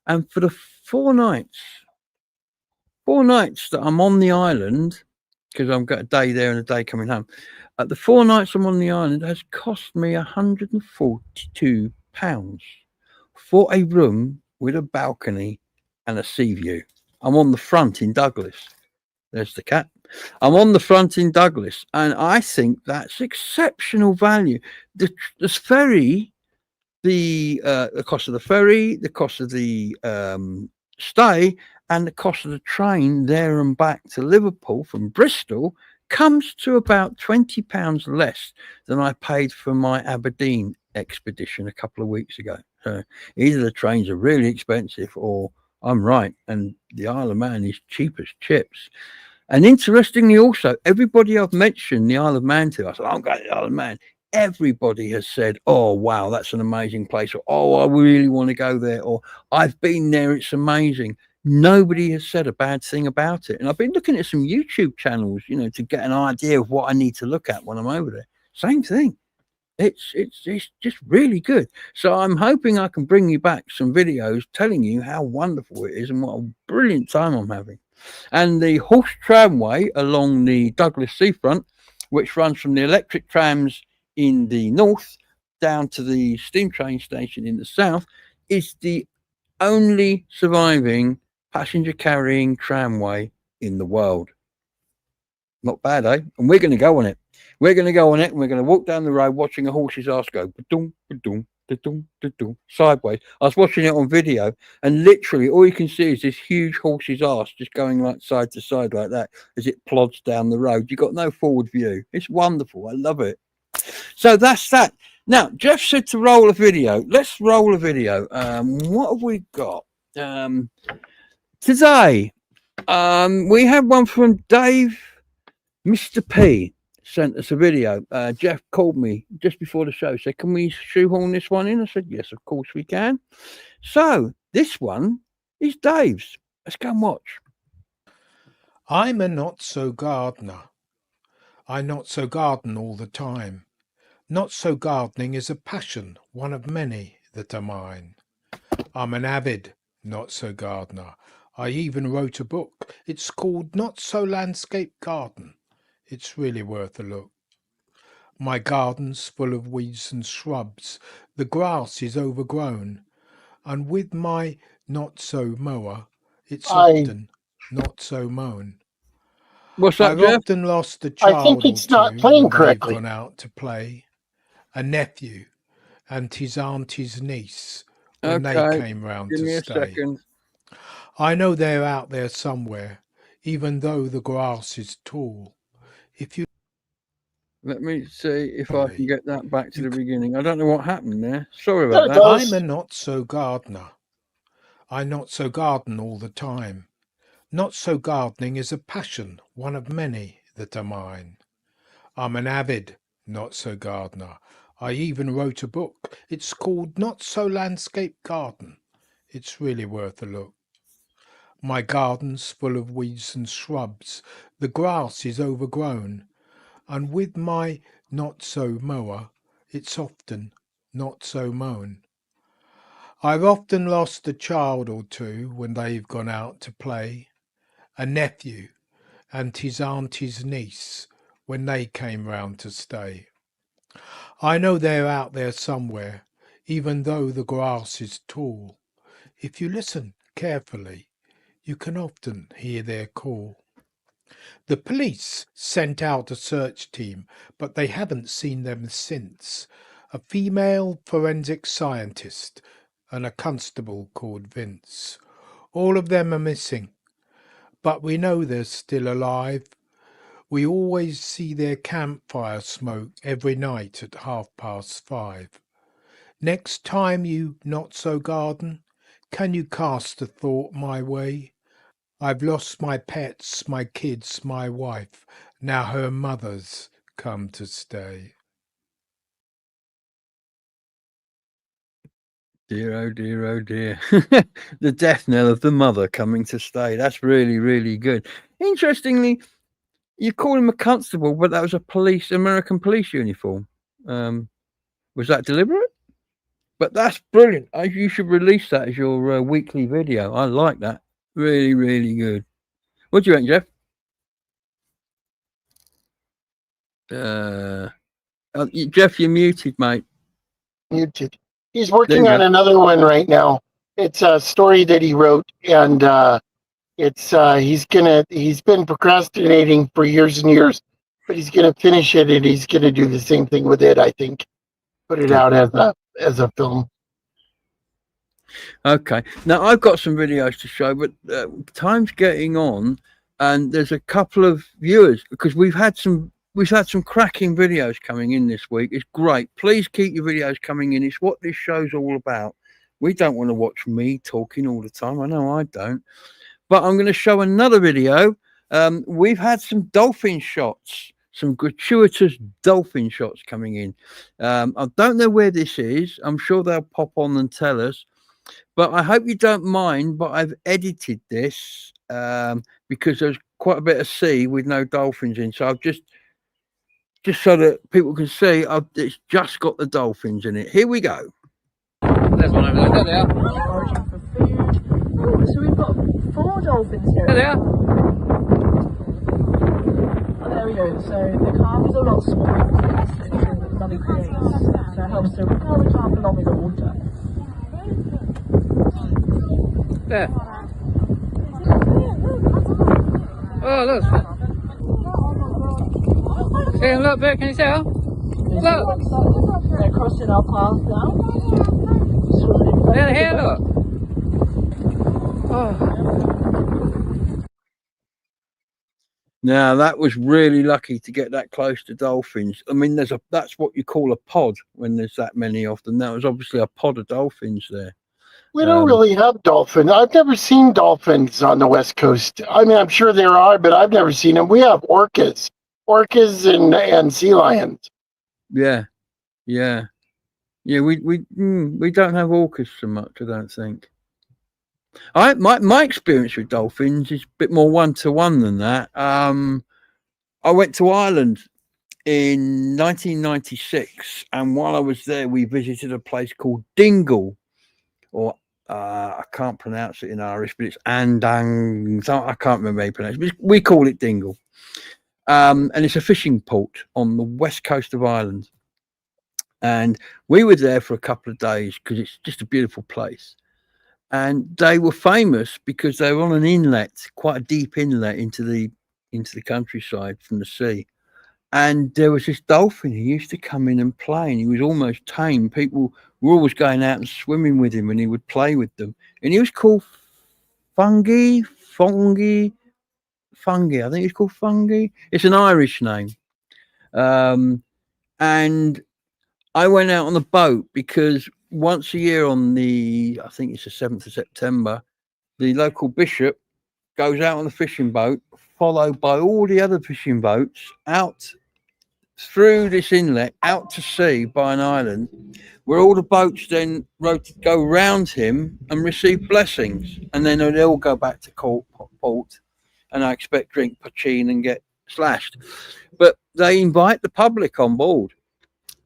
And for the 4 nights that I'm on the island, because I've got a day there and a day coming home, the 4 nights I'm on the island has cost me £142 for a room with a balcony and a sea view. I'm on the front in Douglas. There's the cat. I'm on the front in Douglas, and I think that's exceptional value. The ferry, the cost of the ferry, the cost of the stay, and the cost of the train there and back to Liverpool from Bristol comes to about £20 less than I paid for my Aberdeen expedition a couple of weeks ago. So either the trains are really expensive or I'm right, and the Isle of Man is cheap as chips. And interestingly also, everybody I've mentioned the Isle of Man to, I said, I'm going to the Isle of Man. Everybody has said, oh, wow, that's an amazing place. Or, oh, I really want to go there. Or I've been there. It's amazing. Nobody has said a bad thing about it. And I've been looking at some YouTube channels, to get an idea of what I need to look at when I'm over there. Same thing. It's just really good. So I'm hoping I can bring you back some videos telling you how wonderful it is and what a brilliant time I'm having. And the horse tramway along the Douglas seafront, which runs from the electric trams in the north down to the steam train station in the south, is the only surviving passenger carrying tramway in the world. Not bad, eh? And we're going to go on it. We're going to go on it, and we're going to walk down the road watching a horse's ass go ba-dum, ba-dum, da-dum, da-dum, sideways. I was watching it on video, and literally all you can see is this huge horse's ass just going like side to side like that as it plods down the road. You've got no forward view. It's wonderful. I love it. So that's that. Now, Jeff said to roll a video. Let's roll a video. What have we got? Today, we have one from Dave, Mr. P. Sent us a video. Jeff called me just before the show, said, can we shoehorn this one in? I said, yes, of course we can. So this one is Dave's. Let's go and watch. I'm a not-so-gardener. I not-so-garden all the time. Not-so-gardening is a passion, one of many that are mine. I'm an avid not-so-gardener. I even wrote a book. It's called Not So Landscape Garden. It's really worth a look. My garden's full of weeds and shrubs. The grass is overgrown. And with my not-so-mower, it's often not so mown. What's that, I've Jeff? often lost a child I think it's or not two playing when they've correctly. gone out to play. A nephew and his auntie's niece when they Okay, came round give me to a stay. second. I know they're out there somewhere, even though the grass is tall. If you Let me see if I can Sorry. get that back to the beginning. I don't know what happened there. Sorry There about it that. goes. I'm a not-so-gardener. I not-so-garden all the time. Not-so-gardening is a passion, one of many that are mine. I'm an avid not-so-gardener. I even wrote a book. It's called Not So Landscape Garden. It's really worth a look. My garden's full of weeds and shrubs, the grass is overgrown, and with my not-so-mower, it's often not so mown. I've often lost a child or two when they've gone out to play, a nephew and his auntie's niece when they came round to stay. I know they're out there somewhere, even though the grass is tall. If you listen carefully, you can often hear their call. The police sent out a search team, but they haven't seen them since. A female forensic scientist and a constable called Vince. All of them are missing, but we know they're still alive. We always see their campfire smoke every night at 5:30. Next time you not so garden, can you cast a thought my way? I've lost my pets, my kids, my wife. Now her mother's come to stay. Dear, oh dear, oh dear. The death knell of the mother coming to stay. That's really, really good. Interestingly, you call him a constable, but that was a American police uniform. Was that deliberate? But that's brilliant. You should release that as your weekly video. I like that. Really, really good. What do you think, Jeff? Jeff, you're muted, mate. Muted. He's working on another one right now. It's a story that he wrote, and he's been procrastinating for years and years, but he's gonna finish it, and he's gonna do the same thing with it. I think, put it out as a film. Okay. Now I've got some videos to show, but time's getting on, and there's a couple of viewers because we've had some cracking videos coming in this week. It's great. Please keep your videos coming in. It's what this show's all about. We don't want to watch me talking all the time. I know I don't. But I'm going to show another video. We've had some dolphin shots, some gratuitous dolphin shots coming in. I don't know where this is. I'm sure they'll pop on and tell us. But I hope you don't mind, but I've edited this because there's quite a bit of sea with no dolphins in. So I've just so that people can see, it's just got the dolphins in it. Here we go. There's one over there. There they are. Foraging for food. Oh, so we've got 4 dolphins here. There they are. Oh, there we go. So the carp is a lot smaller than the money creates. So it helps to propel the carp along in the water. There. Oh, look. See him, look, Bert, can you see her? Look. They're crossing our path now. There, here, look. Oh. Now that was really lucky to get that close to dolphins. I mean, that's what you call a pod when there's that many of them. That was obviously a pod of dolphins there. We don't really have dolphins. I've never seen dolphins on the West Coast. I mean, I'm sure there are, but I've never seen them. We have orcas and sea lions. Yeah. We don't have orcas so much, I don't think. My experience with dolphins is a bit more one-to-one than that. I went to Ireland in 1996, and while I was there, we visited a place called Dingle, or I can't pronounce it in Irish, but it's Andang. I can't remember how you pronounce it, but we call it Dingle. And it's a fishing port on the west coast of Ireland. And we were there for a couple of days because it's just a beautiful place. And they were famous because they were on an inlet, quite a deep inlet into the countryside from the sea. And there was this dolphin who used to come in and play, and he was almost tame. People were always going out and swimming with him, and he would play with them. And he was called Fungi. I think it's called Fungi. It's an Irish name. And I went out on the boat because once a year on I think it's the 7th of September, the local bishop goes out on the fishing boat, followed by all the other fishing boats out through this inlet out to sea by an island, where all the boats then go round him and receive blessings, and then they all go back to port, and I expect drink poachine and get slashed. But they invite the public on board,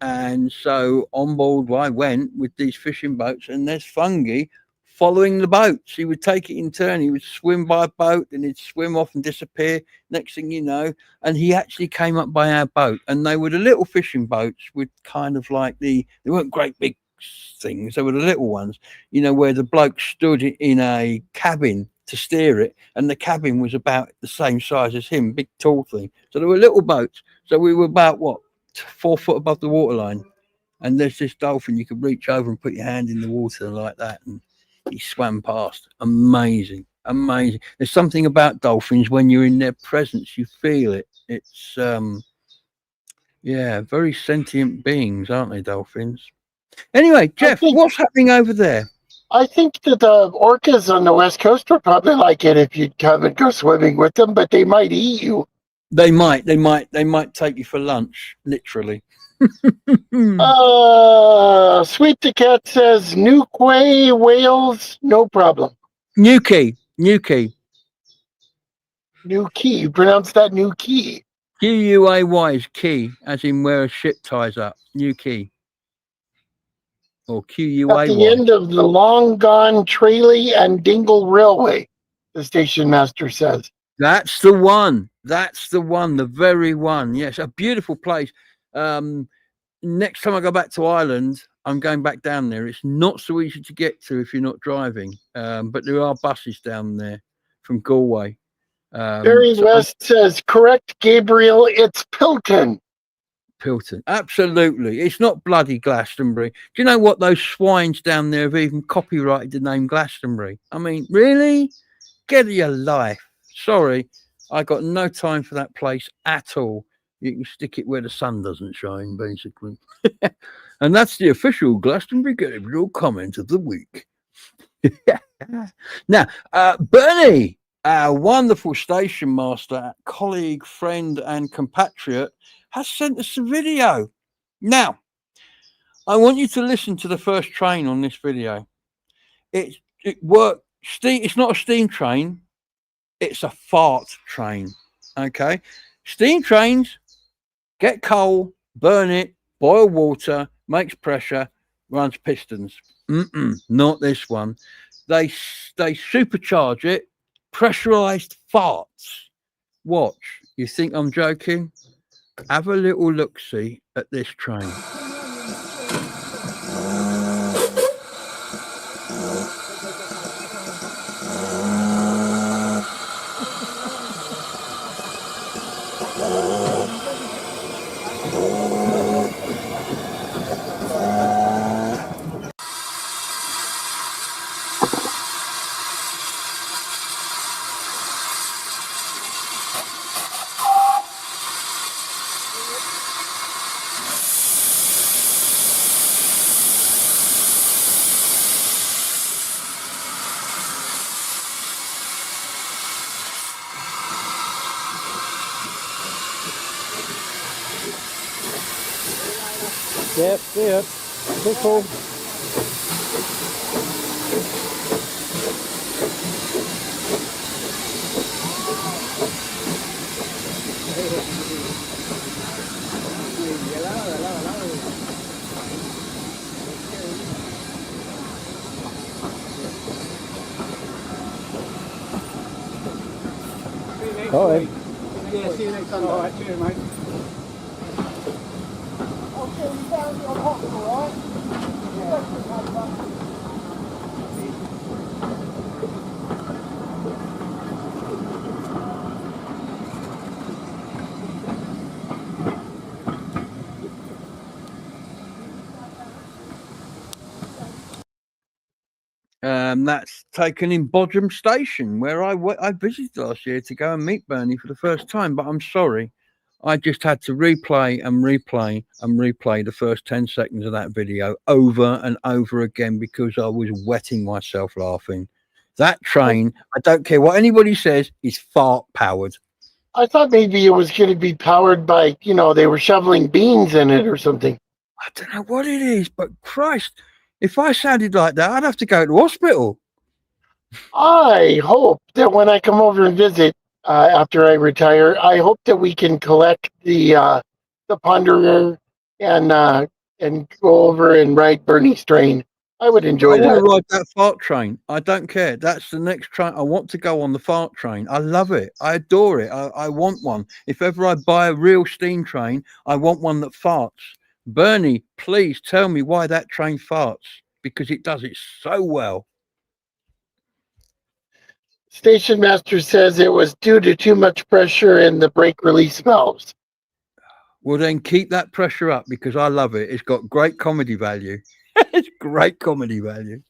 and so on board I went with these fishing boats, and there's Fungi following the boats. He would take it in turn. He would swim by a boat, and he'd swim off and disappear. Next thing you know, and he actually came up by our boat, and they were the little fishing boats with kind of like they weren't great big things. They were the little ones, where the bloke stood in a cabin to steer it, and the cabin was about the same size as him, big tall thing. So there were little boats. So we were about 4 foot above the waterline, and there's this dolphin. You could reach over and put your hand in the water like that, and he swam past. Amazing. There's something about dolphins when you're in their presence, you feel it. It's very sentient beings, aren't they, dolphins? Anyway, Jeff, what's happening over there? I think that the orcas on the West Coast would probably like it if you'd come and go swimming with them, but they might eat you. They might take you for lunch, literally. Sweet the Cat says Newquay, Wales, no problem. Newquay. New Key. You pronounce that New Key. Quay is key, as in where a ship ties up. Newquay. Or Quay. At the end of the long gone Tralee and Dingle Railway, the station master says. That's the one. The very one. Yes, a beautiful place. Next time I go back to Ireland, I'm going back down there. It's not so easy to get to if you're not driving, but there are buses down there from Galway. Barry West says, correct, Gabriel, it's Pilton. Pilton, absolutely. It's not bloody Glastonbury. Do you know what? Those swines down there have even copyrighted the name Glastonbury. I mean, really? Get your life. Sorry, I got no time for that place at all. You can stick it where the sun doesn't shine, basically. And that's the official Glastonbury Gabriel comment of the week. Now, Bernie, our wonderful station master, colleague, friend, and compatriot, has sent us a video. Now, I want you to listen to the first train on this video. It worked. It's not a steam train. It's a fart train. Okay. Steam trains get coal, burn it, boil water, makes pressure, runs pistons. Not this one. They supercharge it, pressurized farts. Watch. You think I'm joking? Have a little look-see at this train. Yep, see it. Cool. All right. Yeah, see you next Sunday. All right, cheers, mate. That's taken in Bodrum Station, where I visited last year to go and meet Bernie for the first time. But I'm sorry, I just had to replay the first 10 seconds of that video over and over again because I was wetting myself laughing. That train, I don't care what anybody says, is fart powered. I thought maybe it was going to be powered by, they were shoveling beans in it or something. I don't know what it is, but Christ, if I sounded like that, I'd have to go to hospital. I hope that when I come over and visit after I retire, I hope that we can collect the Ponderer and go over and ride Bernie's train. I would enjoy I want to that. ride that fart train. I don't care. That's the next train. I want to go on the fart train. I love it. I adore it. I want one. If ever I buy a real steam train, I want one that farts. Bernie, please tell me why that train farts, because it does it so well. Station Master says it was due to too much pressure in the brake release valves. Well, then keep that pressure up, because I love it. It's got great comedy value. It's great comedy value.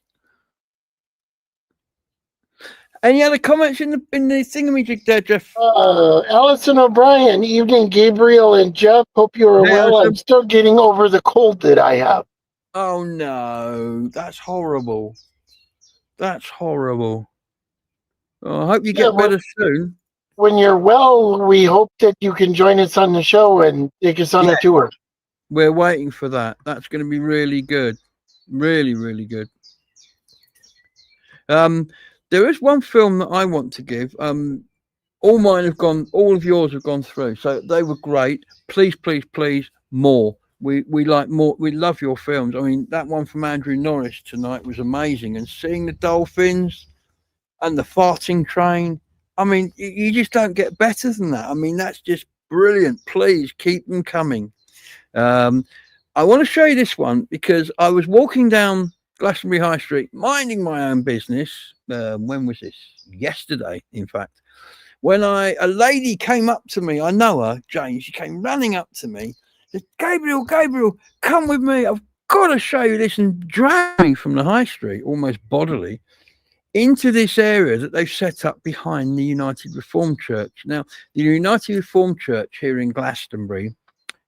Any other comments in the thingamajig there, Jeff? Allison O'Brien, evening, Gabriel and Jeff. Hope you are Hey, well. Allison. I'm still getting over the cold that I have. Oh no, that's horrible. That's horrible. Oh, I hope you get better soon. When you're well, we hope that you can join us on the show and take us on a tour. We're waiting for that. That's going to be really good. Really, really good. There is one film that I want to give. All mine have gone, all of yours have gone through. So they were great. Please, please, please, more. We like more. We love your films. I mean, that one from Andrew Norris tonight was amazing. And seeing the dolphins and the farting train, I mean, you just don't get better than that. I mean, that's just brilliant. Please keep them coming. I want to show you this one because I was walking down Glastonbury High Street, minding my own business. When was this? Yesterday, in fact. When a lady came up to me, I know her, Jane. She came running up to me, said, Gabriel, come with me. I've got to show you this, and dragged me from the high street, almost bodily, into this area that they've set up behind the United Reformed Church. Now, the United Reformed Church here in Glastonbury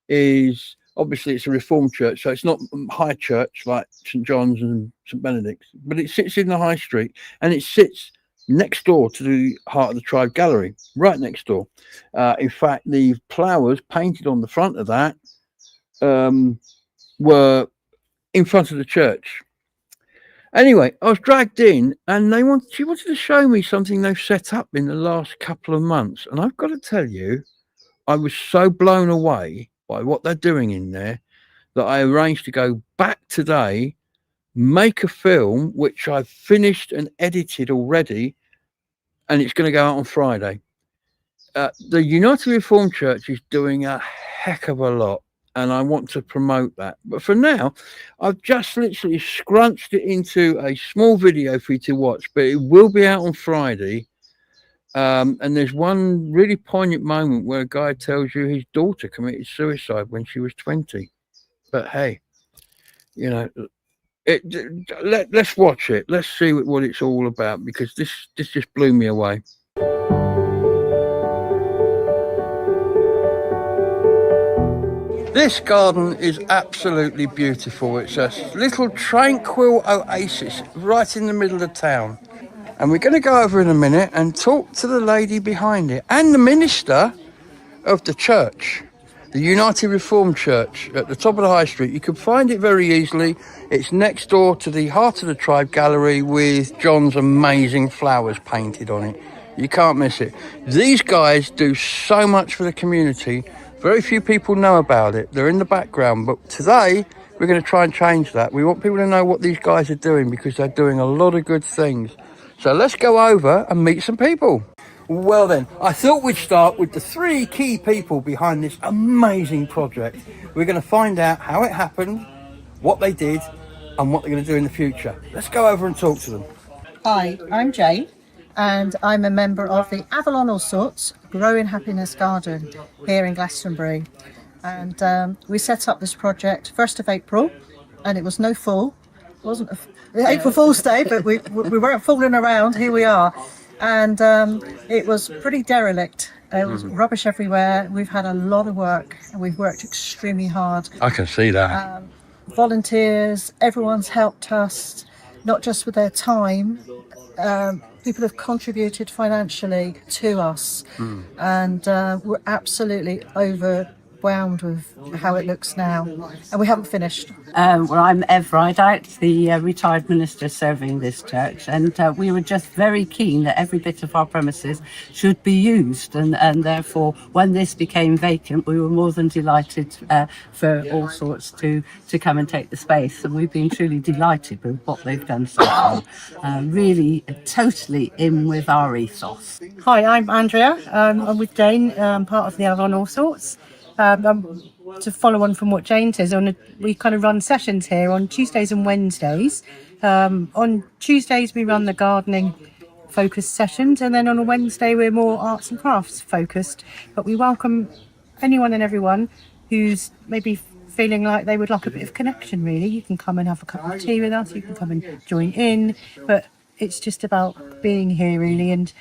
is, obviously, it's a Reformed church, so it's not high church like St. John's and St. Benedict's, but it sits in the high street, and it sits next door to the Heart of the Tribe Gallery, right next door. In fact, the flowers painted on the front of that were in front of the church. Anyway, I was dragged in, and she wanted to show me something they've set up in the last couple of months, and I've got to tell you, I was so blown away by what they're doing in there that I arranged to go back today, make a film, which I've finished and edited already, and it's going to go out on Friday. The United Reformed Church is doing a heck of a lot, and I want to promote that. But for now, I've just literally scrunched it into a small video for you to watch, but it will be out on Friday. And there's one really poignant moment where a guy tells you his daughter committed suicide when she was 20. But hey, you know, let's watch it. Let's see what it's all about, because this just blew me away. This garden is absolutely beautiful. It's a little tranquil oasis right in the middle of town. And we're going to go over in a minute and talk to the lady behind it and the minister of the church, the United Reformed Church at the top of the high street. You can find it very easily. It's next door to the Heart of the Tribe Gallery with John's amazing flowers painted on it. You can't miss it. These guys do so much for the community. Very few people know about it. They're in the background. But today, we're going to try and change that. We want people to know what these guys are doing, because they're doing a lot of good things. So let's go over and meet some people. Well then, I thought we'd start with the three key people behind this amazing project. We're going to find out how it happened, what they did, and what they're going to do in the future. Let's go over and talk to them. Hi, I'm Jane, and I'm a member of the Avalon All Sorts Growing Happiness Garden here in Glastonbury. And we set up this project 1st of April, and it was no fool. It wasn't April Fool's Day, but we weren't fooling around. Here we are. And it was pretty derelict. There was rubbish everywhere. We've had a lot of work, and we've worked extremely hard. I can see that. Volunteers, everyone's helped us. not just with their time. People have contributed financially to us, and we're absolutely overwhelmed with how it looks now, and we haven't finished. Well, I'm Ev Rideout, the retired minister serving this church, and we were just very keen that every bit of our premises should be used, and therefore, when this became vacant, we were more than delighted for All Sorts to come and take the space, and we've been truly delighted with what they've done so far. Really, totally in with our ethos. Hi, I'm Andrea. I'm with Jane, part of the Avalon All Sorts. To follow on from what Jane says, we kind of run sessions here on Tuesdays and Wednesdays. On Tuesdays we run the gardening focused sessions, and then on a Wednesday we're more arts and crafts focused. But we welcome anyone and everyone who's maybe feeling like they would like a bit of connection. Really, you can come and have a cup of tea with us, you can come and join in, but it's just about being here really, and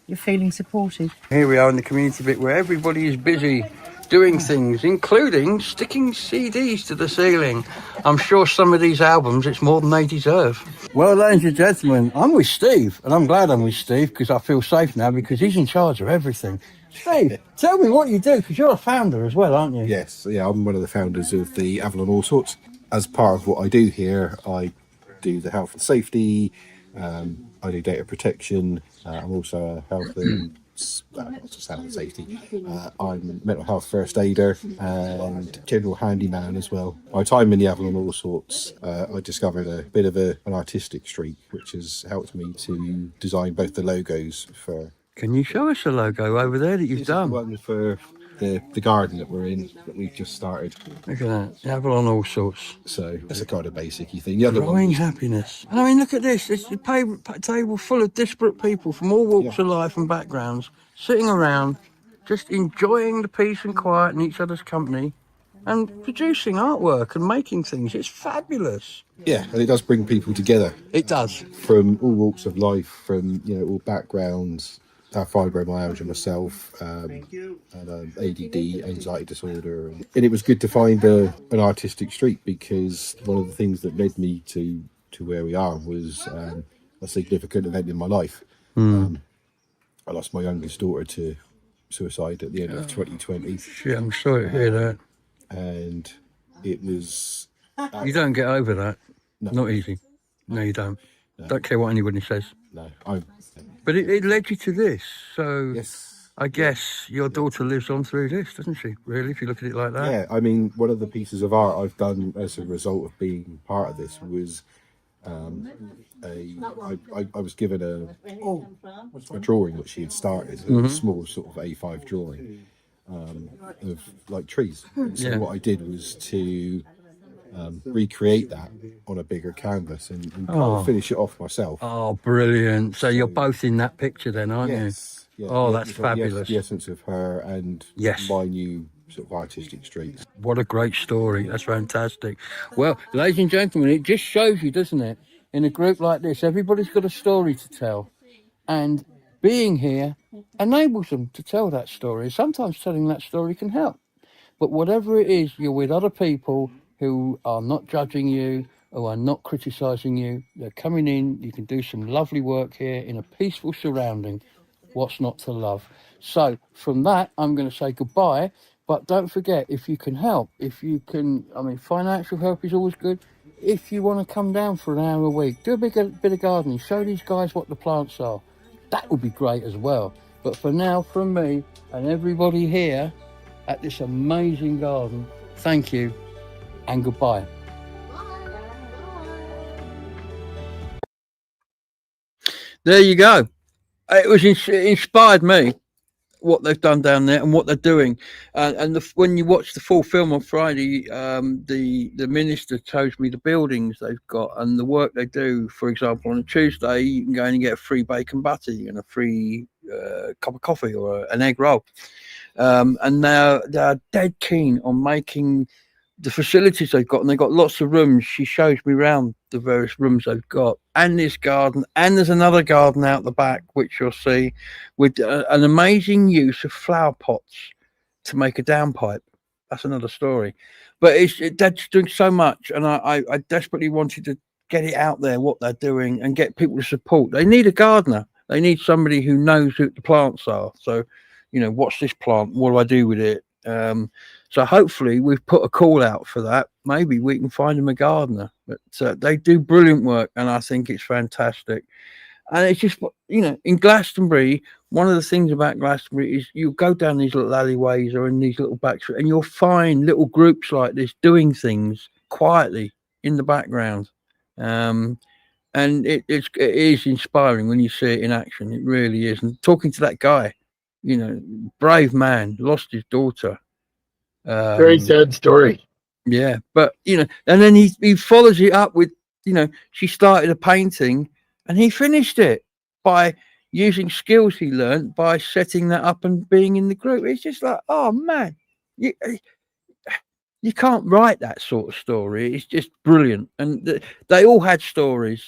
you're feeling supported. Here we are in the community bit where everybody is busy doing things, including sticking CDs to the ceiling. I'm sure some of these albums, it's more than they deserve. Well, ladies and gentlemen, I'm with Steve, and I'm glad I'm with Steve because I feel safe now because he's in charge of everything. Steve, tell me what you do, because you're a founder as well, aren't you? Yes, yeah, I'm one of the founders of the Avalon All Sorts. As part of what I do here, I do the health and safety, I do data protection, I'm also a health and not just health and safety. I'm a mental health first aider and general handyman as well. My time in the Avalon All Sorts, I discovered a bit of an artistic streak, which has helped me to design both the logos for... Can you show us a logo over there that you've done? One for the garden that we're in, that we've just started. Look at that, the Avalon All Sorts. So that's a kind of basic-y thing. The other Growing one, happiness. And I mean, look at this. It's a table full of disparate people from all walks of life and backgrounds, sitting around, just enjoying the peace and quiet and each other's company, and producing artwork and making things. It's fabulous. yeah, and it does bring people together It does. from all walks of life, from all backgrounds. I have fibromyalgia myself, and ADD, anxiety disorder, and it was good to find an artistic streak, because one of the things that led me to where we are was a significant event in my life. I lost my youngest daughter to suicide at the end of 2020. Shit, I'm sorry to hear that. And it was... You don't get over that. No. Not easy. No, you don't. No. Don't care what anybody says. No, But it led you to this, so yes. I guess your daughter lives on through this, doesn't she? Really, if you look at it like that. Yeah, I mean, one of the pieces of art I've done as a result of being part of this was I was given a drawing that she had started, a small sort of A5 drawing of like trees. And so what I did was to recreate that on a bigger canvas and kind of finish it off myself. Oh, brilliant. So you're both in that picture then, aren't you? Yeah, oh, that's fabulous. The essence of her and my new sort of artistic streak. What a great story. That's fantastic. Well, ladies and gentlemen, it just shows you, doesn't it? In a group like this, everybody's got a story to tell. And being here enables them to tell that story. Sometimes telling that story can help. But whatever it is, you're with other people who are not judging you, who are not criticising you. They're coming in. You can do some lovely work here in a peaceful surrounding. What's not to love? So from that, I'm going to say goodbye. But don't forget, if you can help, if you can, I mean, financial help is always good. If you want to come down for an hour a week, do a bit of gardening. Show these guys what the plants are. That would be great as well. But for now, from me and everybody here at this amazing garden, thank you and goodbye. There you go. It was inspired me, what they've done down there and what they're doing. When you watch the full film on Friday, the minister shows me the buildings they've got and the work they do. For example, on a Tuesday, you can go in and get a free bacon butty and a free cup of coffee or an egg roll. And now they're dead keen on making the facilities they've got, and they've got lots of rooms. She shows me around the various rooms they've got, and this garden, and there's another garden out the back which you'll see with an amazing use of flower pots to make a downpipe. That's another story, but they're just doing so much, and I desperately wanted to get it out there what they're doing and get people to support. They need a gardener. They need somebody who knows who the plants are. So, you know, what's this plant? What do I do with it? So hopefully we've put a call out for that. Maybe we can find them a gardener. But they do brilliant work, and I think it's fantastic. And it's just, you know, in Glastonbury, one of the things about Glastonbury is you go down these little alleyways or in these little back streets, and you'll find little groups like this doing things quietly in the background. And it is inspiring when you see it in action. It really is. And talking to that guy, you know, brave man, lost his daughter. Very sad story. Yeah, but you know, and then he follows it up with, you know, she started a painting and he finished it by using skills he learned by setting that up and being in the group. It's just like, oh man, you can't write that sort of story. It's just brilliant. And they all had stories.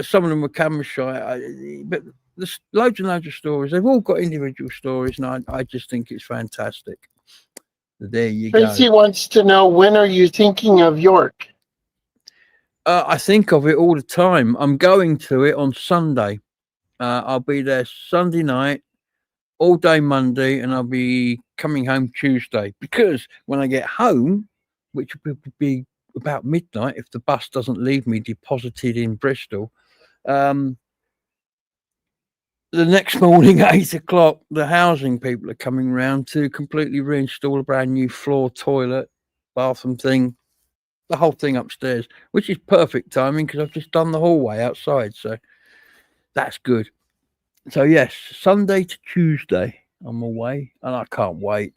Some of them were camera shy, but there's loads and loads of stories. They've all got individual stories, and I just think it's fantastic. There you go. Tracy wants to know, when are you thinking of York? I think of it all the time. I'm going to it on Sunday. I'll be there Sunday night, all day Monday, and I'll be coming home Tuesday, because when I get home, which will be about midnight if the bus doesn't leave me deposited in Bristol, the next morning at 8 o'clock, the housing people are coming round to completely reinstall a brand new floor, toilet, bathroom thing, the whole thing upstairs, which is perfect timing because I've just done the hallway outside. So that's good. So yes, Sunday to Tuesday, I'm away and I can't wait.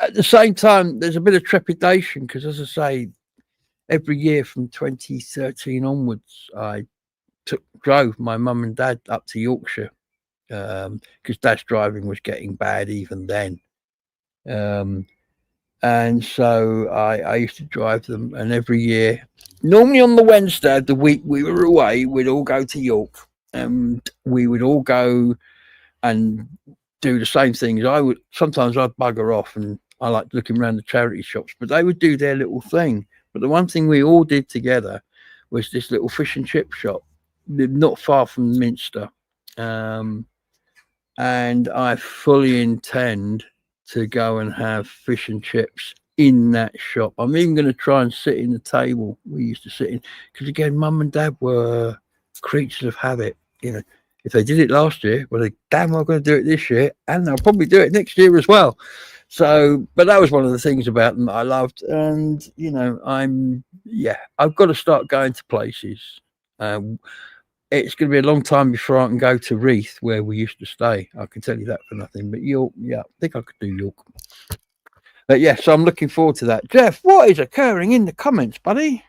At the same time, there's a bit of trepidation because, as I say, every year from 2013 onwards, I drove my mum and dad up to Yorkshire because Dad's driving was getting bad even then. And so I used to drive them, and every year, normally on the Wednesday of the week we were away, we'd all go to York, and we would all go and do the same things. Sometimes I'd bugger off, and I like looking around the charity shops, but they would do their little thing. But the one thing we all did together was this little fish and chip shop, not far from Minster. And I fully intend to go and have fish and chips in that shop. I'm even going to try and sit in the table we used to sit in, because again, Mum and Dad were creatures of habit. You know, if they did it last year, well, they damn well going to do it this year, and they'll probably do it next year as well. So, but that was one of the things about them that I loved. And you know, I've got to start going to places. It's going to be a long time before I can go to Reeth, where we used to stay. I can tell you that for nothing. But York, yeah, I think I could do York. But yeah, so I'm looking forward to that. Jeff, what is occurring in the comments, buddy?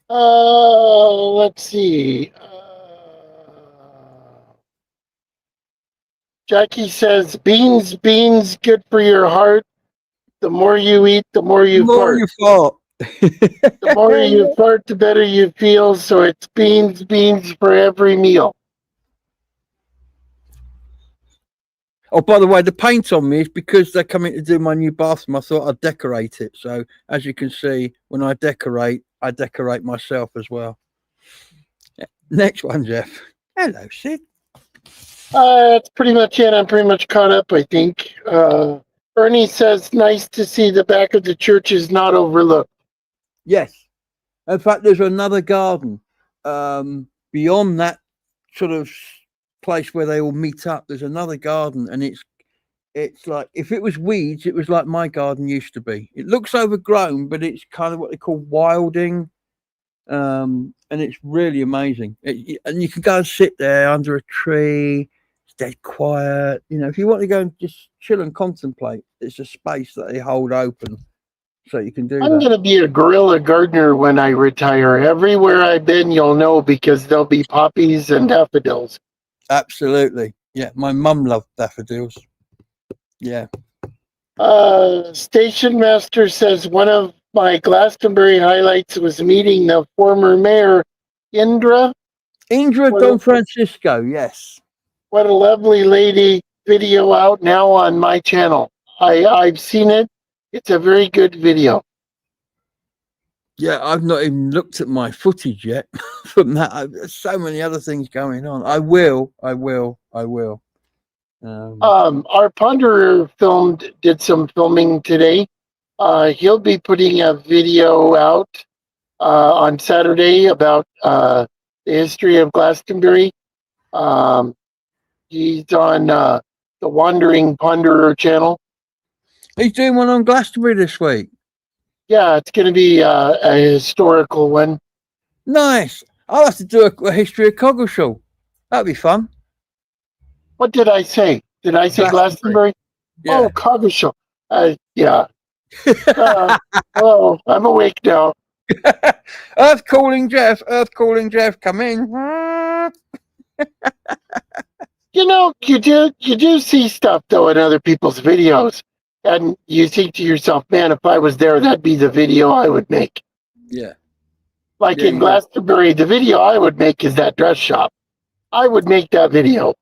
Let's see. Jackie says, beans, good for your heart. The more you eat, the more you fart. The more you fart, the better you feel. So it's beans for every meal. Oh, by the way, the paint on me is because they're coming to do my new bathroom. I thought I'd decorate it. So as you can see, when I decorate myself as well. Next one, Jeff. Hello, Sid. That's pretty much it. I'm pretty much caught up, I think. Ernie says, nice to see the back of the church is not overlooked. Yes. In fact, there's another garden beyond that sort of place where they all meet up. There's another garden, and it's like, if it was weeds, it was like my garden used to be. It looks overgrown, but it's kind of what they call wilding. And it's really amazing. And you can go and sit there under a tree. It's dead quiet. You know, if you want to go and just chill and contemplate, it's a space that they hold open, so you can do I'm going to be a guerrilla gardener when I retire. Everywhere I've been, you'll know, because there'll be poppies and daffodils. Absolutely. Yeah, my mum loved daffodils. Yeah. Station Master says, one of my Glastonbury highlights was meeting the former mayor, Indra Don Francisco, yes. What a lovely lady. Video out now on my channel. I've seen it. It's a very good video. Yeah, I've not even looked at my footage yet from that. There's so many other things going on. I will. Our Ponderer did some filming today. He'll be putting a video out on Saturday about the history of Glastonbury. He's on the Wandering Ponderer channel. He's doing one on Glastonbury this week. Yeah, it's going to be a historical one. Nice. I'll have to do a history of Coggeshall. That'd be fun. What did I say? Did I say Glastonbury? Yeah. Oh, Coggeshall. Yeah. Oh, I'm awake now. Earth calling Jeff. Earth calling Jeff. Come in. You know, you do see stuff though in other people's videos, and you think to yourself, "Man, if I was there, that'd be the video I would make." Yeah. Like in Glastonbury, the video I would make is that dress shop. I would make that video.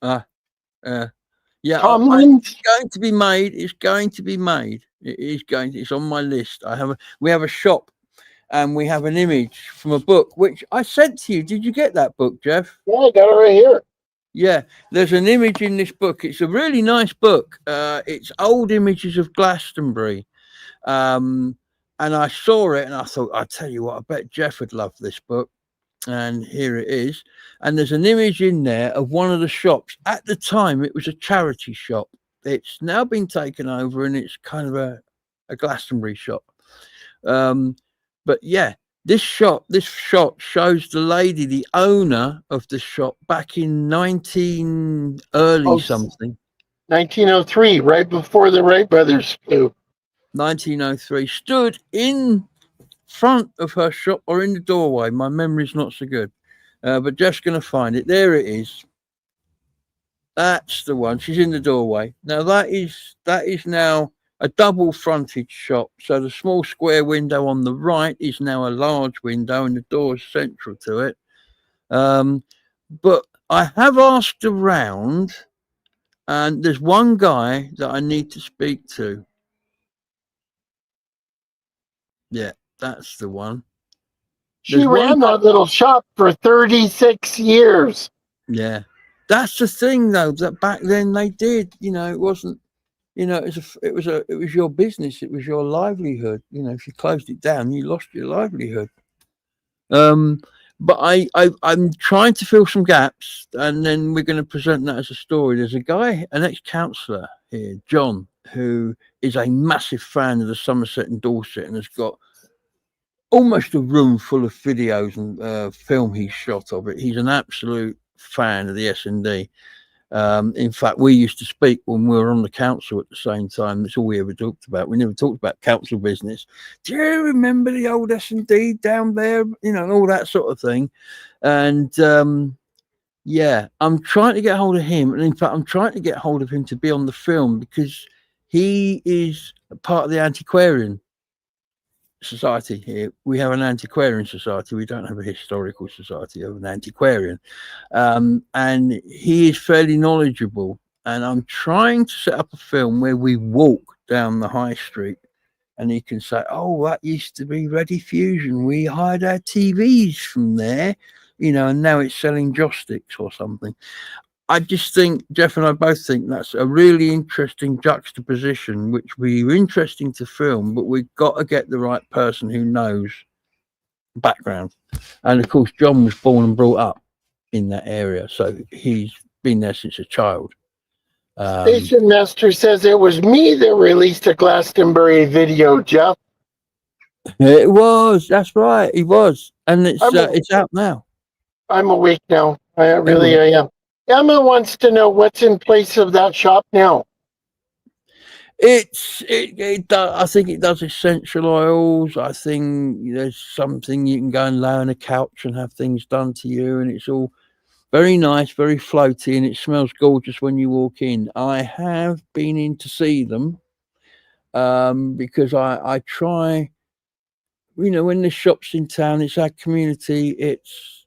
Yeah. Tomlins? It's going to be made. It's going to be made. It is going. It's on my list. We have a shop, and we have an image from a book which I sent to you. Did you get that book, Jeff? Yeah, I got it right here. Yeah, there's an image in this book. It's a really nice book. It's old images of Glastonbury. And I saw it and I thought, I'll tell you what, I bet Jeff would love this book. And here it is. And there's an image in there of one of the shops. At the time, it was a charity shop. It's now been taken over and it's kind of a Glastonbury shop. But yeah, this shot shows the lady, the owner of the shop, back in 1903, right before the Wright brothers flew. 1903, stood in front of her shop or in the doorway. My memory's not so good, but Jeff's going to find it. There it is. That's the one. She's in the doorway. Now that is now a double fronted shop. So the small square window on the right is now a large window and the door is central to it. But I have asked around and there's one guy that I need to speak to. Yeah, that's the one. She ran that little shop for 36 years. Yeah. That's the thing though, that back then they did, it wasn't, it was your business, it was your livelihood. If you closed it down, you lost your livelihood. But I'm trying to fill some gaps, and then we're going to present that as a story. There's a guy, an ex-councillor here, John, who is a massive fan of the Somerset and Dorset, and has got almost a room full of videos and film he's shot of it. He's an absolute fan of the S&D. In fact, we used to speak when we were on the council at the same time. That's all we ever talked about. We never talked about council business. Do you remember the old S&D down there? And all that sort of thing. And yeah, I'm trying to get hold of him. And in fact, I'm trying to get hold of him to be on the film because he is part of the antiquarian society here. We have an antiquarian society. We don't have a historical society of an antiquarian. And he is fairly knowledgeable. And I'm trying to set up a film where we walk down the high street and he can say, oh, that used to be Ready Fusion. We hired our TVs from there, and now it's selling joss sticks or something. I just think, Jeff and I both think that's a really interesting juxtaposition, which would be interesting to film, but we've got to get the right person who knows background. And of course, John was born and brought up in that area, so he's been there since a child. Station Master says it was me that released a Glastonbury video, Jeff. It was, that's right, he was. And it's out now. I'm awake now. I am. Emma wants to know what's in place of that shop now. I think it does essential oils. I think there's something you can go and lay on a couch and have things done to you, and it's all very nice, very floaty, and it smells gorgeous when you walk in. I have been in to see them because I try, when the shop's in town, it's our community. It's,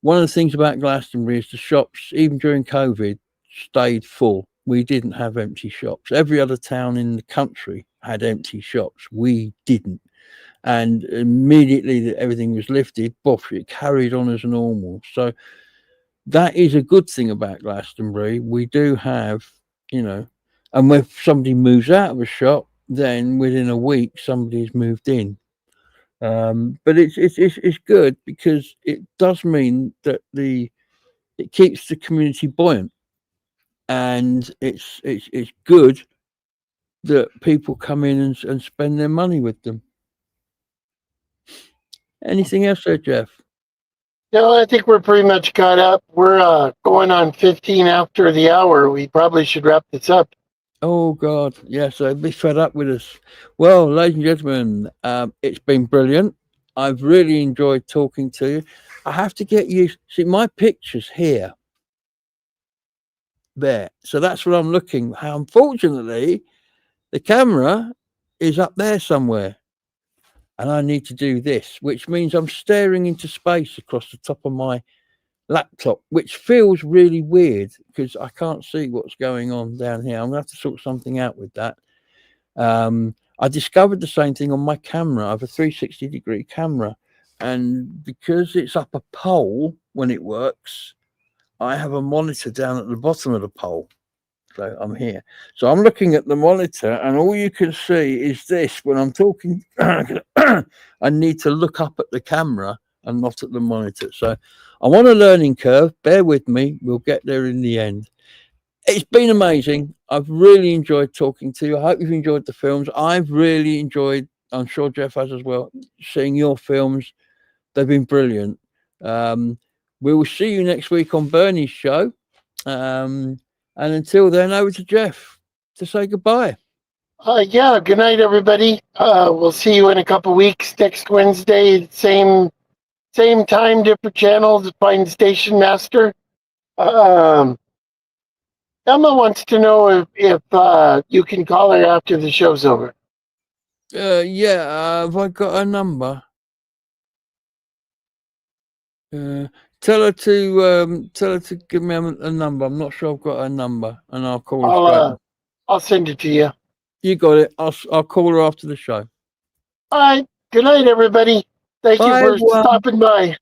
one of the things about Glastonbury is the shops, even during COVID, stayed full. We didn't have empty shops. Every other town in the country had empty shops. We didn't. and immediately that everything was lifted, boff, it carried on as normal. So that is a good thing about Glastonbury. We do have, you know, and when somebody moves out of a shop, then within a week somebody's moved in. But it's good because it does mean that it keeps the community buoyant, and it's good that people come in and spend their money with them. Anything else there, Jeff? No, I think we're pretty much caught up. We're going on 15 after the hour. We probably should wrap this up. Oh God, yes, I'd be fed up with us. Well, ladies and gentlemen, it's been brilliant. I've really enjoyed talking to you. I have to get used. See, my picture's here, there. So that's what I'm looking. How unfortunately, the camera is up there somewhere, and I need to do this, which means I'm staring into space across the top of my laptop, which feels really weird because I can't see what's going on down here. I'm gonna have to sort something out with that. I discovered the same thing on my camera. I have a 360-degree camera, and because it's up a pole when it works, I have a monitor down at the bottom of the pole. So I'm here. So I'm looking at the monitor, and all you can see is this. When I'm talking, I need to look up at the camera and not at the monitor. So I'm on a learning curve. Bear with me. We'll get there in the end. It's been amazing. I've really enjoyed talking to you. I hope you've enjoyed the films. I've really enjoyed, I'm sure Jeff has as well, seeing your films. They've been brilliant. We will see you next week on Bernie's show. And until then, over to Jeff to say goodbye. Yeah, good night, everybody. We'll see you in a couple weeks. Next Wednesday, same time, different channels. Find Station Master. Emma wants to know if you can call her after the show's over. Yeah, have I got a number? Tell her to give me a number. I'm not sure I've got her number, and I'll call her straight. I'll send it to you. You got it. I'll call her after the show. All right. Good night, everybody. Thank you for stopping by.